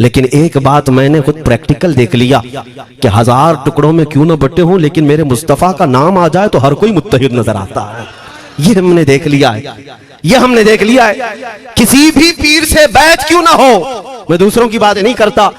लेकिन एक बात मैंने खुद प्रैक्टिकल देख लिया कि 1000 टुकड़ों में क्यों ना बटे हों, लेकिन मेरे मुस्तफ़ा का नाम आ जाए तो हर कोई मुत्तहिद नजर आता है। ये हमने देख लिया है। यह हमने देख लिया है। किसी भी पीर से बैत क्यों ना हो, मैं दूसरों की बातें नहीं करता,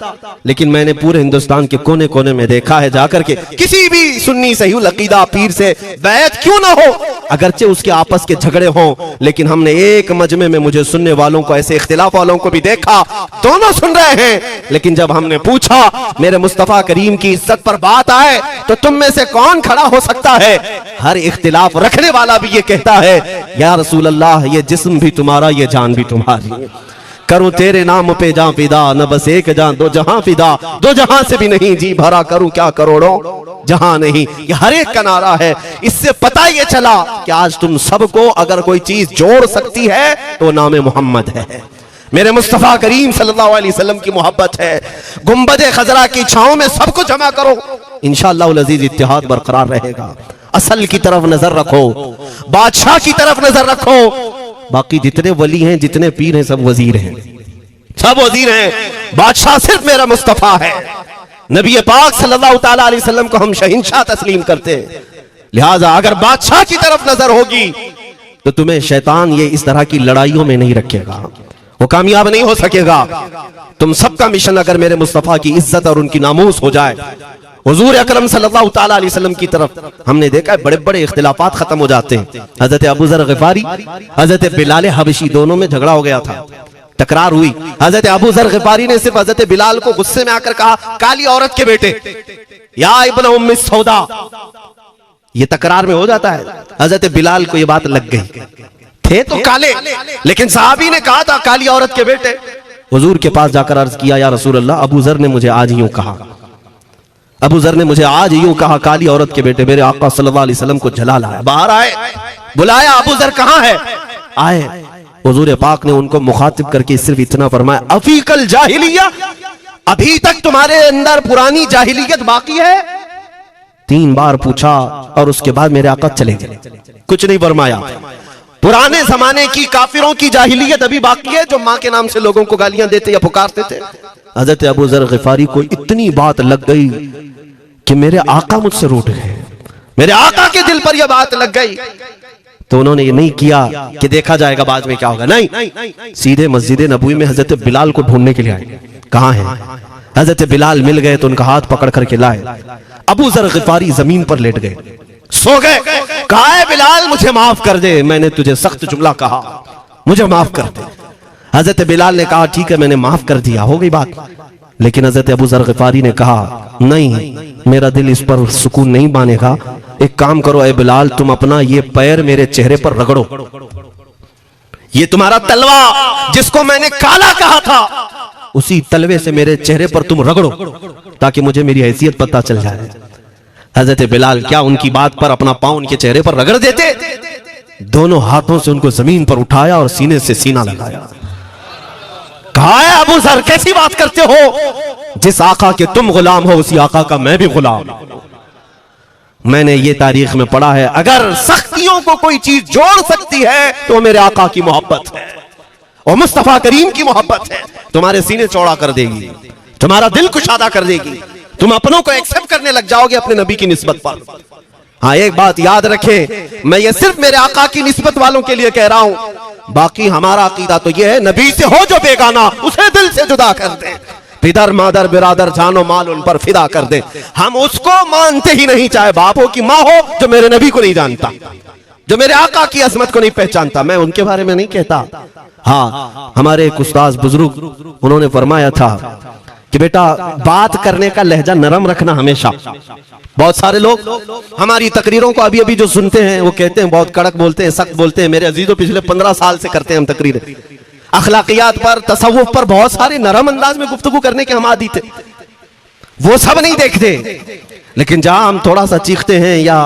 लेकिन मैंने पूरे हिंदुस्तान के कोने कोने में देखा है जाकर के, किसी भी सुन्नी सही अकीदा पीर से बैत क्यों ना हो, अगरचे उसके आपस के झगड़े हों, लेकिन हमने एक मजमे में मुझे सुनने वालों को, ऐसे इख्तिलाफ वालों को भी देखा, दोनों सुन रहे हैं, लेकिन जब हमने पूछा मेरे मुस्तफा करीम की इज्जत पर बात आए तो तुम में से कौन खड़ा हो सकता है, हर इख्तिलाफ रखने वाला भी ये कहता है या रसूल अल्लाह, ये जिस्म भी तुम्हारा, ये जान भी तुम्हारी, करूं तेरे नाम पे जान फिदा, न बस एक जान दो जहां फिदा, दो जहां से भी नहीं जी भरा, करूं क्या करोड़ों जहां नहीं, ये हर एक का नारा है। इससे पता ये चला कि आज तुम सबको अगर कोई चीज जोड़ सकती है तो नाम मोहम्मद है, मेरे मुस्तफा करीम सल्लल्लाहु अलैहि वसल्लम की मोहब्बत है। गुंबदे खजरा की छांव में सबको जमा करो, इंशाअल्लाह उल अजीज इत्तिहाद बरकरार रहेगा। असल की तरफ नजर रखो, बादशाह की तरफ नजर रखो, बाकी जितने वली हैं, जितने पीर हैं, सब वजीर हैं, सब वजीर हैं, बादशाह सिर्फ मेरा मुस्तफा है। नबी पाक सल्लल्लाहु ताला अलैहि वसल्लम को हम शहंशाह तस्लीम करते हैं, लिहाजा अगर बादशाह की तरफ नजर होगी तो तुम्हें शैतान ये इस तरह की लड़ाइयों में नहीं रखेगा, वो कामयाब नहीं हो सकेगा। तुम सबका मिशन अगर मेरे मुस्तफा की इज्जत और उनकी नामूस हो जाए, हुजूर अकरम सल्लल्लाहु ताला अलैहि वसल्लम की तरफ हमने देखा है बड़े बड़े इख्तिलाफात खत्म हो जाते हैं। हजरत अबू जर गिफारी, हजरत बिलाल हबशी, दोनों में झगड़ा हो गया था, तकरार हुई। हजरत अबू जर गिफारी ने सिर्फ हजरत बिलाल को गुस्से में आकर कहा, काली औरत के बेटे, या इब्न उम्मी सौदा, ये तकरार में हो जाता है। हजरत बिलाल को ये बात लग गई, थे तो काले, लेकिन साहबी ने कहा था काली औरत के बेटे। हुजूर के पास जाकर अर्ज किया, या रसूल अल्लाह, अबू जर ने मुझे आज यूं कहा, अबू जर ने मुझे आज यूं कहा, काली औरत के बेटे। मेरे आका सल्लल्लाहु अलैहि वसल्लम को जला लाया, बाहर आए, बुलाया, अबू जर कहां है, आए। हुजूर पाक ने उनको मुखातिब करके सिर्फ इतना फरमाया, अफीकल जाहिलिया, अभी तक तुम्हारे अंदर पुरानी जाहिलियत बाकी है। 3 बार पूछा और उसके बाद मेरे आका चले गए, कुछ नहीं फरमाया। पुराने जमाने की काफिरों की जाहिलियत अभी बाकी है, जो माँ के नाम से लोगों को गालियां देते या पुकारते थे। हजरत अबू जर गिफारी को इतनी बात लग गई कि मेरे आका मुझसे रूठ गए, मेरे आका के दिल पर यह बात लग गई। तो उन्होंने ये नहीं किया कि देखा जाएगा बाद में क्या होगा, नहीं, सीधे मस्जिद नबवी में हजरत बिलाल को ढूंढने के लिए आए। कहां है? हजरत बिलाल मिल गए तो उनका हाथ पकड़ करके लाए। अबू जर गिफारी जमीन पर लेट गए, सो गए। कहा है बिलाल, मुझे माफ कर दे, मैंने तुझे सख्त जुमला कहा, मुझे माफ कर दे। हजरत बिलाल ने कहा, ठीक है, मैंने माफ कर दिया, हो गई बात। लेकिन हजरत अबू जर गिफारी ने कहा, नहीं, मेरा दिल इस पर सुकून नहीं मानेगा। एक काम करो ए बिलाल, तुम अपना ये पैर मेरे चेहरे पर रगड़ो, ये तुम्हारा तलवा जिसको मैंने काला कहा था, उसी तलवे से मेरे चेहरे पर तुम रगड़ो, ताकि मुझे मेरी हैसियत पता चल जाए। हजरत बिलाल क्या उनकी बात पर अपना पांव उनके चेहरे पर रगड़ देते, दोनों हाथों से उनको जमीन पर उठाया और सीने से सीना लगाया। कहा है अबू जर, कैसी बात करते हो, जिस आका के तुम गुलाम हो उसी आका का मैं भी गुलाम। मैंने ये तारीख में पढ़ा है, अगर सख्तियों को कोई चीज जोड़ सकती है तो मेरे आका की मोहब्बत है और मुस्तफा करीम की मोहब्बत है। तुम्हारे सीने चौड़ा कर देगी, तुम्हारा दिल कुशादा कर देगी, तुम अपनों को एक्सेप्ट करने लग जाओगे अपने नबी की निस्बत पर। हाँ, एक बात याद रखें, मैं ये सिर्फ मेरे आका की निस्बत वालों के लिए कह रहा हूं, बाकी हमारा अकीदा तो यह है, नबी से हो जो बेगाना उसे दिल से जुदा कर दे, पिदर मादर बिरादर जानो माल उन पर फिदा कर दे। हम उसको मानते ही नहीं, चाहे बाप हो कि माँ हो, जो मेरे नबी को नहीं जानता, जो मेरे आका की अजमत को नहीं पहचानता। मैं उनके बारे में नहीं कहता। हाँ, हमारे एक उस्ताद बुजुर्ग, उन्होंने फरमाया था कि बेटा, बात करने का लहजा नरम रखना हमेशा। बहुत सारे लोग हमारी तकरीरों को अभी अभी जो सुनते हैं वो कहते हैं बहुत कड़क बोलते हैं, सख्त बोलते हैं। मेरे अजीजों, पिछले 15 साल से करते हैं हम तकरीरें, अखलाकियात पर, तसव्वुफ पर बहुत सारे नरम अंदाज में गुफ्तगू करने के हम आदी थे। वो सब नहीं देखते, लेकिन जहां हम थोड़ा सा चीखते हैं या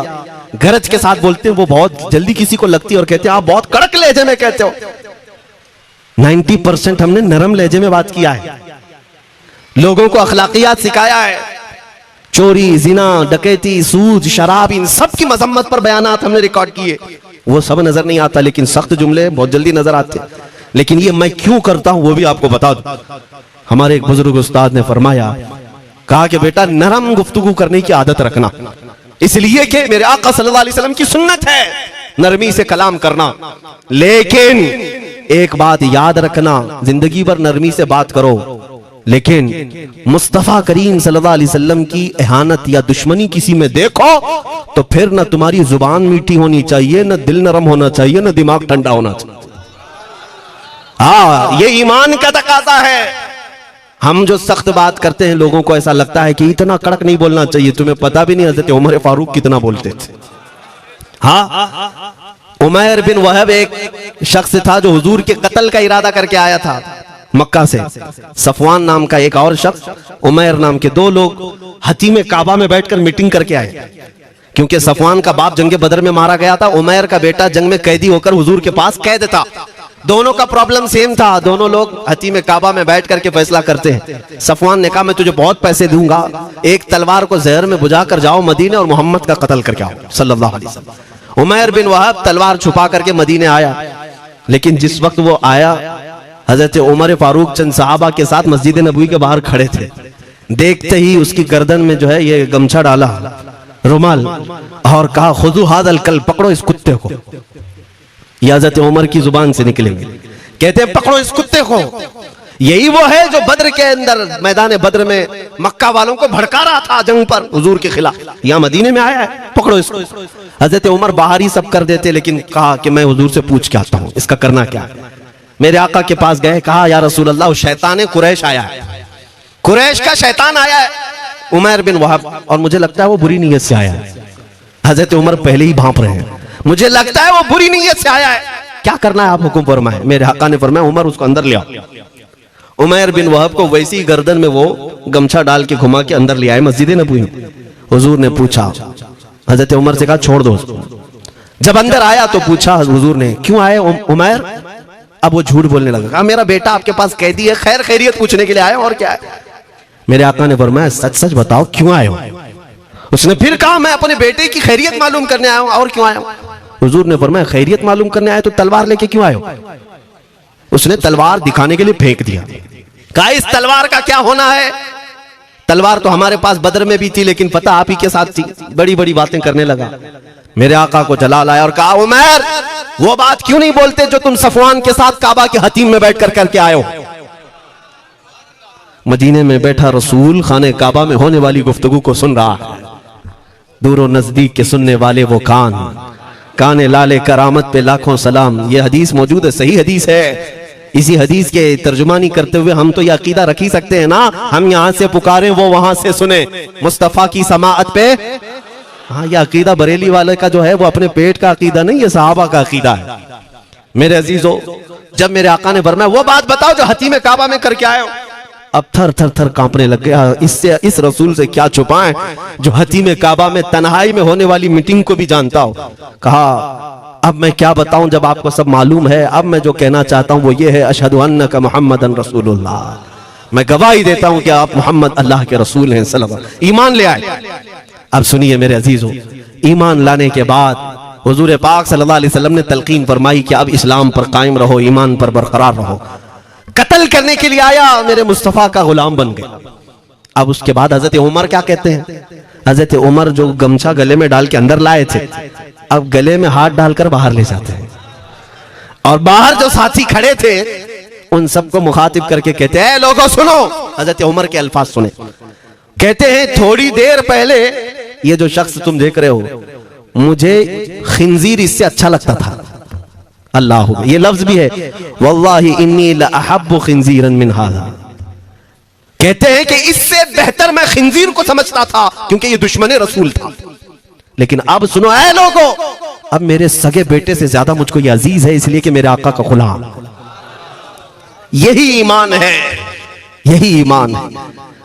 गरज के साथ बोलते हैं, वो बहुत जल्दी किसी को लगती है और कहते हैं आप बहुत कड़क लहजे में कहते हो। 90% हमने नरम लहजे में बात किया है, लोगों को अखलाकियात सिखाया है। चोरी, जिना, डकैती, सूद, शराब, इन सब की मजम्मत पर बयानात हमने रिकॉर्ड किए। वो सब नजर नहीं आता, लेकिन सख्त जुमले बहुत जल्दी नजर आते हैं। लेकिन ये मैं क्यों करता हूं वो भी आपको बता दूं। हमारे एक बुजुर्ग उस्ताद ने फरमाया, कहा कि बेटा, नरम गुफ्तगू करने की आदत रखना, इसलिए कि मेरे आका सल्लल्लाहु अलैहि वसल्लम की सुन्नत है, नरमी से कलाम करना, लेकिन एक बात याद रखना, जिंदगी भर नरमी से बात करो, लेकिन मुस्तफा करीम सल्लल्लाहु अलैहि वसल्लम की इहानत या दुश्मनी किसी में देखो तो फिर न तुम्हारी जुबान मीठी होनी चाहिए, न दिल नरम होना चाहिए, न दिमाग ठंडा होना चाहिए। हाँ, ये ईमान का तकाजा है। हम जो सख्त बात करते हैं लोगों को ऐसा लगता है कि इतना कड़क नहीं बोलना चाहिए। तुम्हें पता भी नहीं हज़रत उमर फारूक कितना बोलते थे। हाँ, उमैर बिन वहब एक शख्स था जो हुजूर के कत्ल का इरादा करके आया था मक्का से। सफवान नाम का एक और शख्स, उमैर नाम के दो लोग हतीम काबा में बैठकर मीटिंग करके आए, क्योंकि सफवान का बाप जंग बदर में मारा गया था, उमैर का बेटा जंग में कैदी होकर हुजूर के पास कैद था। दोनों का प्रॉब्लम सेम था। दोनों लोग हतीम काबा में बैठ करके फैसला करते हैं। सफवान ने कहा मैं तुझे बहुत पैसे दूंगा, एक तलवार को जहर में बुझा कर जाओ मदीने और मोहम्मद का कत्ल करके आओ सल्लल्लाहु अलैहि वसल्लम। उमैर बिन वहब तलवार छुपा करके मदीने आया, लेकिन जिस वक्त वो आया हजरत उमर फारूक चंद साहबा के साथ मस्जिद नबवी के बाहर खड़े थे। देखते ही उसकी गर्दन में जो है ये गमछा डाला, रुमाल, और कहा खुदू हादल कल, पकड़ो इस कुत्ते को। ये हजरत उमर की जुबान से निकलेंगे, कहते हैं पकड़ो इस कुत्ते को। यही वो है जो बद्र के अंदर मैदान बद्र में मक्का वालों को भड़का रहा था जंग पर हुजूर के खिलाफ, यहाँ मदीने में आया है, पकड़ो इसको। हजरत उमर बाहर ही सब कर देते, लेकिन कहा कि मैं हुजूर से पूछ के आता हूँ इसका करना क्या है। मेरे आका के पास गए, कहा या रसूल अल्लाह शैतान कुरैश आया है, कुरैश का शैतान आया है उमैर बिन वहब, और मुझे लगता है वो बुरी नीयत से आया है। हजरत उमर पहले ही भांप रहे हैं, मुझे लगता है वो बुरी नीयत से आया है, क्या करना है आप हुक्म फरमाए। मेरे आका ने फरमाया उमर उसको अंदर ले आओ। उमैर बिन वहब को वैसी ही गर्दन में वो गमछा डाल के घुमा के अंदर ले आए मस्जिद नबवी में। हुजूर ने पूछा, हजरत उमर से कहा छोड़ दो उसको। जब अंदर आया तो पूछा हुजूर ने क्यों आए उमैर। अब वो झूठ बोलने लगा, कहा मेरा बेटा आपके पास कैदी है, खैर खैरियत पूछने के लिए आया और क्या है। मेरे आका ने फरमाया सच सच बताओ क्यों आए हो। उसने फिर कहा मैं अपने बेटे की खैरियत मालूम करने आया हूं, और क्यों आया हूं। हुजूर ने फरमाया खैरियत मालूम करने आए तो तलवार लेके क्यों आए हो। उसने तलवार दिखाने के लिए फेंक दिया, कहा इस तलवार का क्या होना है। तलवार तो हमारे पास बदर में भी थी, लेकिन पता आप ही के साथ थी। बड़ी बड़ी बातें करने लगा। मेरे आका को जलाल आया और कहा उमैर वो बात क्यों नहीं बोलते जो तुम सफवान के साथ काबा के हतीम में बैठकर करके आए हो। मदीने में बैठा रसूल खाने काबा में होने वाली गुफ्तगू को सुन रहा है। दूर नजदीक के सुनने वाले वो काने लाले करामत पे लाखों सलाम। ये हदीस मौजूद है, सही हदीस है। इसी हदीस के तर्जुमानी करते हुए हम तो ये अकीदा रख ही सकते हैं ना, हम यहाँ से पुकारें वो वहां से सुने, मुस्तफा की समाअत पे। हाँ, ये अकीदा बरेली वाले का जो है वो अपने पेट का अकीदा नहीं, ये सहाबा का अकीदा है। मेरे अजीजों, जब मेरे आका ने फरमाया वो बात बताओ जो हतीम काबा में करके आए हो, अब थर थर थर कांपने लग गया। इससे इस रसूल से क्या छुपाएं जो हतीम काबा में तन्हाई में होने वाली मीटिंग को भी जानता हो। कहा अब मैं क्या बताऊं जब आपको सब मालूम है। अब मैं जो कहना चाहता हूं वो ये है अशहदु अन्नका मुहम्मदन रसूलुल्लाह, मैं गवाही देता हूं कि आप मोहम्मद अल्लाह के रसूल हैं सल्लल्लाहु। ईमान ले आए। अब सुनिए मेरे अजीजों, ईमान लाने के बाद हुजूर पाक सल्लल्लाहु अलैहि वसल्लम ने तलकीन फरमाई कि अब इस्लाम पर कायम रहो, ईमान पर बरकरार रहो। कत्ल करने के लिए आया, मेरे मुस्तफा का गुलाम बन गया। अब उसके बाद हजरत उमर क्या कहते हैं, हजरत उमर जो गमछा गले में डाल के अंदर लाए थे, अब गले में हाथ डालकर बाहर ले जाते हैं। और बाहर जो साथी खड़े थे उन सबको मुखातिब करके कहते हैं लोगों सुनो। हजरत उमर के अल्फाज सुने, कहते हैं थोड़ी देर पहले ये जो शख्स तुम देख रहे हो, मुझे खिंजीर इससे अच्छा लगता था। अल्लाह, ये लफ्ज भी है, वल्लाही इन्नी लअहब्बु खिंजीरन मिन हाज़ा। कहते हैं कि इससे बेहतर मैं खिंजीर को समझता था, क्योंकि ये दुश्मन रसूल था। लेकिन अब सुनो ऐ लोगों, अब मेरे सगे बेटे से ज्यादा मुझको ये अजीज है, इसलिए कि मेरे आका का गुलाम। यही ईमान है, यही ईमान है।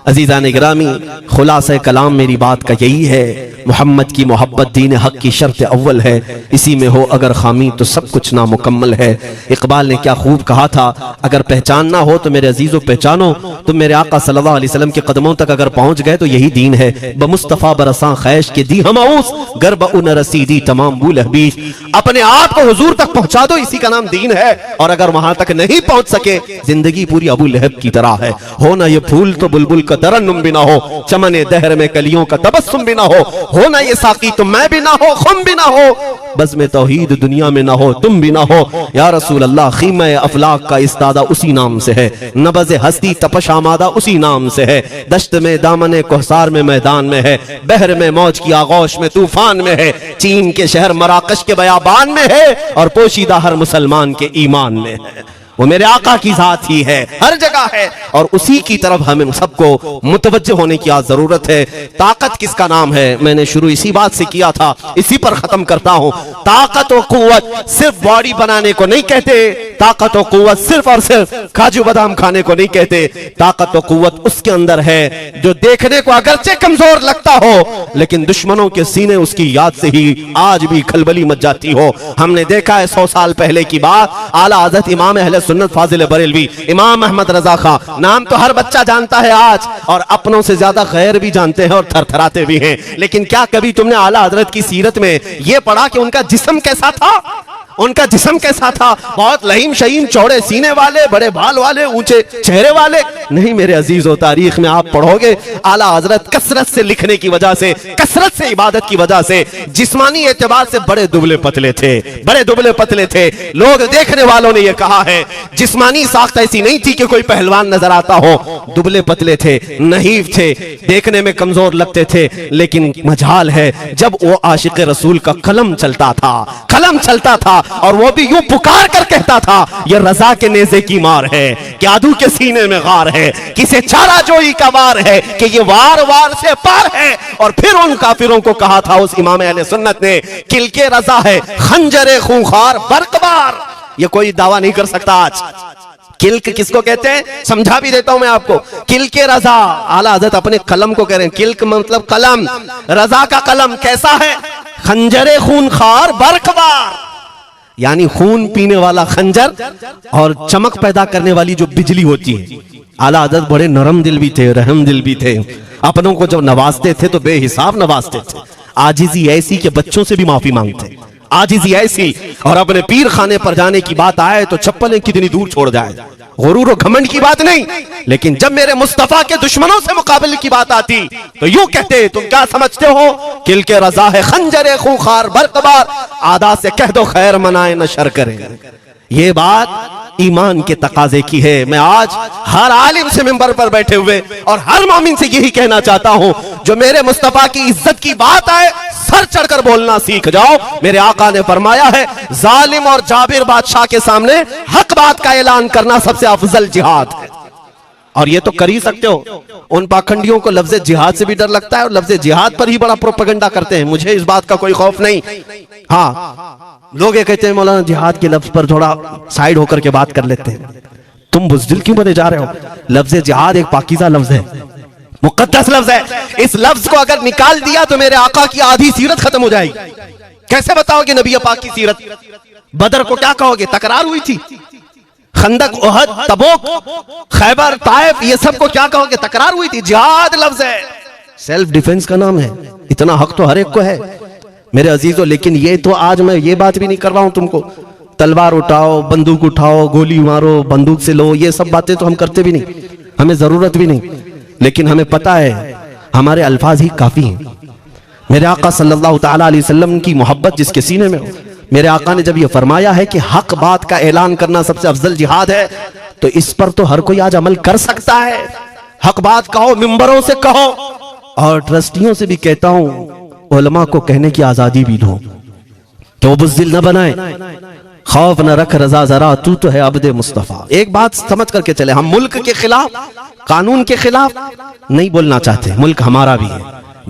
अजीज़ान गिरामी, खुलासा कलाम मेरी बात का यही है, मोहम्मद की मोहब्बत दीन हक की शर्त अव्वल है। इसी में हो अगर खामी तो सब कुछ नामुकम्मल है। इकबाल ने क्या खूब कहा था, अगर पहचानना हो तो मेरे अजीजों पहचानो, तुम मेरे आका सल्लल्लाहु अलैहि वसल्लम के कदमों तक अगर पहुंच गए तो यही दीन है। बमुस्तफ़ा बरसां खैश के दी हमऊस गर्ब उन रसीदी तमाम बुल हबीश। अपने आप को हुजूर तक पहुंचा दो, इसी का नाम दीन है। और अगर वहां तक नहीं पहुंच सके, जिंदगी पूरी अबू लहब की तरह है। हो ना ये फूल तो बुलबुल का का तरन्नुम भी ना हो, चमने दहर में कलियों का तबस्सुम भी ना हो ना ये साकी तो मैं भी ना हो, खुम भी ना हो, बज़्म में तौहीद दुनिया में ना हो, तुम भी ना हो। या रसूल अल्लाह, खीमा अफलाक का इस्तादा उसी नाम से है, नबज़ हस्ती तपश आमादा उसी नाम से है, दश्त में दामन कोहसार में मैदान में है, बहर में मौज की आगोश में तूफान में है, चीन के शहर मराकश के बयाबान में है, और पोशीदा हर मुसलमान के ईमान में है। वो मेरे आका की जात ही है, हर जगह है, और उसी की तरफ हमें सबको मुतवज्जे होने की आज जरूरत है। ताकत किसका नाम है? मैंने शुरू इसी बात से किया था, इसी पर खत्म करता हूं। ताकत और कुव्वत सिर्फ बॉडी बनाने को नहीं कहते, ताकत और कुव्वत सिर्फ और सिर्फ काजू बादाम खाने को नहीं कहते। ताकत और कुव्वत उसके अंदर है जो देखने को अगरचे कमजोर लगता हो, लेकिन दुश्मनों के सीने उसकी याद से ही आज भी खलबली मच जाती हो। हमने देखा है 100 साल पहले की बात, आला हज़रत इमाम अहले सुन्नत फाजिल बरेलवी इमाम अहमद रजा खां, नाम तो हर बच्चा जानता है आज, और अपनों से ज्यादा गैर भी जानते हैं और थरथराते भी हैं। लेकिन क्या कभी तुमने आला हजरत की सीरत में यह पढ़ा कि उनका जिस्म कैसा था? उनका जिस्म कैसा था? बहुत लहीम शहीम, चौड़े सीने वाले, बड़े बाल वाले, ऊंचे चेहरे वाले? नहीं मेरे अजीजों, तारीख में आप पढ़ोगे आला हजरत कसरत से लिखने की वजह से, कसरत से इबादत की वजह से, जिस्मानी एतबार से बड़े दुबले पतले थे, बड़े दुबले पतले थे। लोग देखने वालों ने यह कहा है जिस्मानी साख्त ऐसी नहीं थी कि कोई पहलवान नजर आता हो, दुबले पतले थे, नहीफ थे, देखने में कमजोर लगते थे। लेकिन मजाल है जब वो आशिक रसूल का कलम चलता था, कलम चलता था, और वो भी यूं पुकार कर कहता था ये रजा के नेज़े की मार है, कि आदू के सीने में गार है, किसे चारा जोई का वार है, कि ये वार वार से पार है। और फिर उन काफिरों को कहा था उस इमाम अहले सुन्नत ने, किलके रजा है खंजरे खूंखार बरकबार। ये कोई दावा नहीं कर सकता आज। किल्क किसको कहते हैं समझा भी देता हूं मैं आपको। किल्के रजा, आला हज़रत अपने कलम को कह रहे हैं, किल्क मतलब कलम, रजा का कलम कैसा है? खंजरे खूंखार बरकबार, यानी खून पीने वाला खंजर और चमक पैदा करने वाली जो बिजली होती है। आला हज़रत बड़े नरम दिल भी थे, रहम दिल भी थे, अपनों को जब नवाजते थे तो बेहिसाब नवाजते थे। आजिज़ी ऐसी के बच्चों से भी माफी मांगते, आजिज़ी ऐसी, और अपने पीर खाने पर जाने की बात आए तो चप्पलें कितनी दूर छोड़ जाए। गुरूर और घमंड की बात नहीं, लेकिन जब मेरे मुस्तफा के दुश्मनों से मुकाबले की बात आती तो यूं कहते, तुम क्या समझते हो? किल के रजा है खंजरे खूंखार बरकबार, आदा से कह दो खैर मनाए न शर करें। ये बात ईमान के तकाजे की है। मैं आज हर आलिम से मिंबर पर बैठे हुए और हर मोमिन से यही कहना चाहता हूं, जो मेरे मुस्तफा की इज्जत की बात आए सर चढ़कर बोलना सीख जाओ। मेरे आका ने फरमाया है, जालिम और जाबिर बादशाह के सामने हक बात का ऐलान करना सबसे अफजल जिहाद है। और ये तो कर ही सकते हो। उन पाखंडियों को लफ्ज़ जिहाद से भी डर लगता है और लफ्ज़ जिहाद पर ही बड़ा प्रोपेगेंडा करते हैं। मुझे इस बात का कोई खौफ नहीं। हाँ, लोग ये कहते हैं मौलाना जिहाद के लफ्ज़ पर थोड़ा साइड होकर के बात कर लेते हैं। तुम बुज़दिल क्यों बने जा रहे हो? लफ्ज़ जिहाद एक पाकीज़ा लफ्ज़ है, मुक़द्दस लफ्ज़ है। इस लफ्ज़ को अगर निकाल दिया तो मेरे आका की आधी सीरत खत्म हो जाएगी। कैसे बताओगे नबी पाक की सीरत? बदर को क्या कहोगे? तकरार हुई थी। खंदक, उहद, तबूक, खैबर, ताइफ, ये सब को क्या कहोगे? तकरार हुई थी। जिहाद लफ्ज है, सेल्फ डिफेंस का नाम है। इतना हक तो हर एक को है मेरे अजीजों। लेकिन ये तो आज मैं ये बात भी नहीं कर रहा हूं तुमको तलवार उठाओ, बंदूक उठाओ, गोली मारो, बंदूक से लो, ये सब बातें तो हम करते भी नहीं, हमें जरूरत भी नहीं। लेकिन हमें पता है हमारे अल्फाज ही काफी हैं। मेरे आका सल्लल्लाहु तआला अलैहि वसल्लम की मोहब्बत जिसके सीने में हो, मेरे आका ने जब ये फरमाया है कि हक बात का ऐलान करना सबसे अफजल जिहाद है, तो इस पर तो हर कोई आज अमल कर सकता है। हक बात कहो, मिंबरों से कहो, और ट्रस्टियों से भी कहता हूं उलमा को कहने की आजादी भी दो कि वो बुज़दिल न बनाए। खौफ न रख रजा जरा, तू तो है अब्दे मुस्तफा। एक बात समझ करके चले, हम मुल्क के खिलाफ, कानून के खिलाफ नहीं बोलना चाहते। मुल्क हमारा भी है,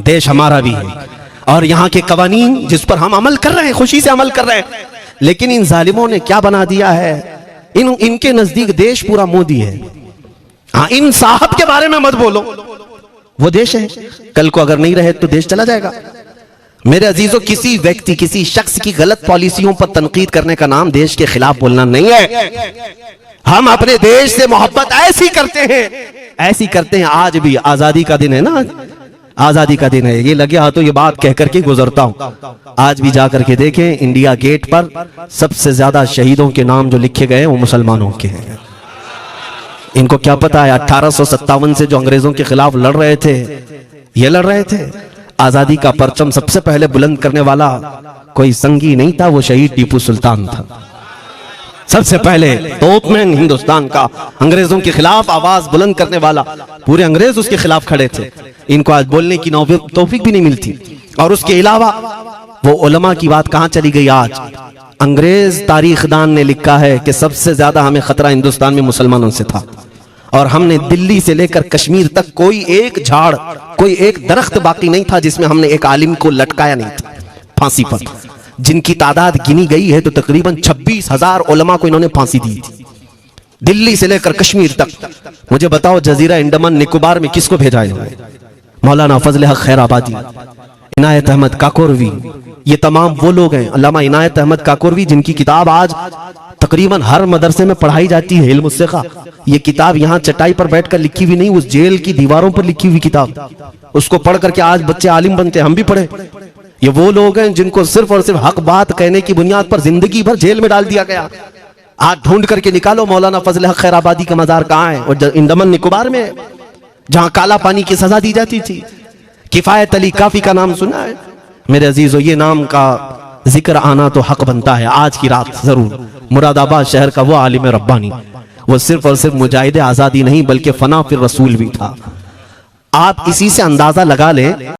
देश हमारा भी है, और यहाँ के कवानीन जिस पर हम अमल कर रहे हैं, खुशी से अमल कर रहे हैं। लेकिन इन जालिमों ने क्या बना दिया है, इनके नजदीक देश पूरा मोदी है। हाँ, इन साहब के बारे में मत बोलो, वो देश है, कल को अगर नहीं रहे तो देश चला जाएगा। मेरे अजीजों, किसी व्यक्ति, किसी शख्स की गलत पॉलिसियों पर तनकीद करने का नाम देश के खिलाफ बोलना नहीं है। हम अपने देश से मोहब्बत ऐसी करते हैं, ऐसी करते हैं। आज भी आजादी का दिन है ना, आजादी का दिन है। ये लगे हाथों ये बात कह करके गुजरता हूं। आज भी जाकर के देखें, इंडिया गेट पर सबसे ज्यादा शहीदों के नाम जो लिखे गए हैं वो मुसलमानों के हैं। इनको क्या पता है 1857 से जो अंग्रेजों के खिलाफ लड़ रहे थे, ये लड़ रहे थे, आजादी का परचम सबसे पहले बुलंद करने वाला कोई संगी नहीं था, वो शहीद टीपू सुल्तान था। सबसे पहले तोपमैन हिंदुस्तान का, अंग्रेजों के खिलाफ आवाज बुलंद करने वाला, पूरे अंग्रेज उसके खिलाफ खड़े थे। इनको आज बोलने की तौफीक भी नहीं मिलती। और उसके अलावा वो उलमा की बात कहां चली गई आज? अंग्रेज तारीखदान ने लिखा है कि सबसे ज्यादा हमें खतरा हिंदुस्तान में मुसलमानों से था, और हमने दिल्ली से लेकर कश्मीर तक कोई एक झाड़, कोई एक दरख्त बाकी नहीं था जिसमें हमने एक आलिम को लटकाया नहीं था फांसी पर, जिनकी तादाद गिनी गई है तो तकरीबन 26,000 उलमा को इन्होंने फांसी दी थी, दिल्ली से लेकर कश्मीर तक। मुझे बताओ जजीरा अंडमान निकोबार में किसको भेजा इन्होंने? मौलाना फजल हक खैराबादी, इनायत अहमद काकोरवी, ये तमाम वो लोग हैं, अल्लामा इनायत अहमद काकोरवी, जिनकी किताब आज तकरीबन हर मदरसे में पढ़ाई जाती है, इल्म उस्सिक़ा। ये किताब यहाँ चटाई पर बैठकर लिखी हुई नहीं, उस जेल की दीवारों पर लिखी हुई किताब, उसको पढ़ करके आज बच्चे आलिम बनते हैं, हम भी पढ़े। ये वो लोग हैं जिनको सिर्फ और सिर्फ हक बात कहने की बुनियाद पर जिंदगी भर जेल में डाल दिया गया। आज ढूंढ करके निकालो मौलाना फजल हक खैराबादी का मजार कहाँ है? और अंडमान निकोबार में, जहां काला पानी की सजा दी जाती थी। किफायत अली काफी का नाम सुना है मेरे अजीजों? ये नाम का जिक्र आना तो हक बनता है आज की रात जरूर। मुरादाबाद शहर का वो आलिम रब्बानी, वो सिर्फ और सिर्फ मुजाहिद आजादी नहीं बल्कि फना फिर रसूल भी था। आप इसी से अंदाजा लगा लें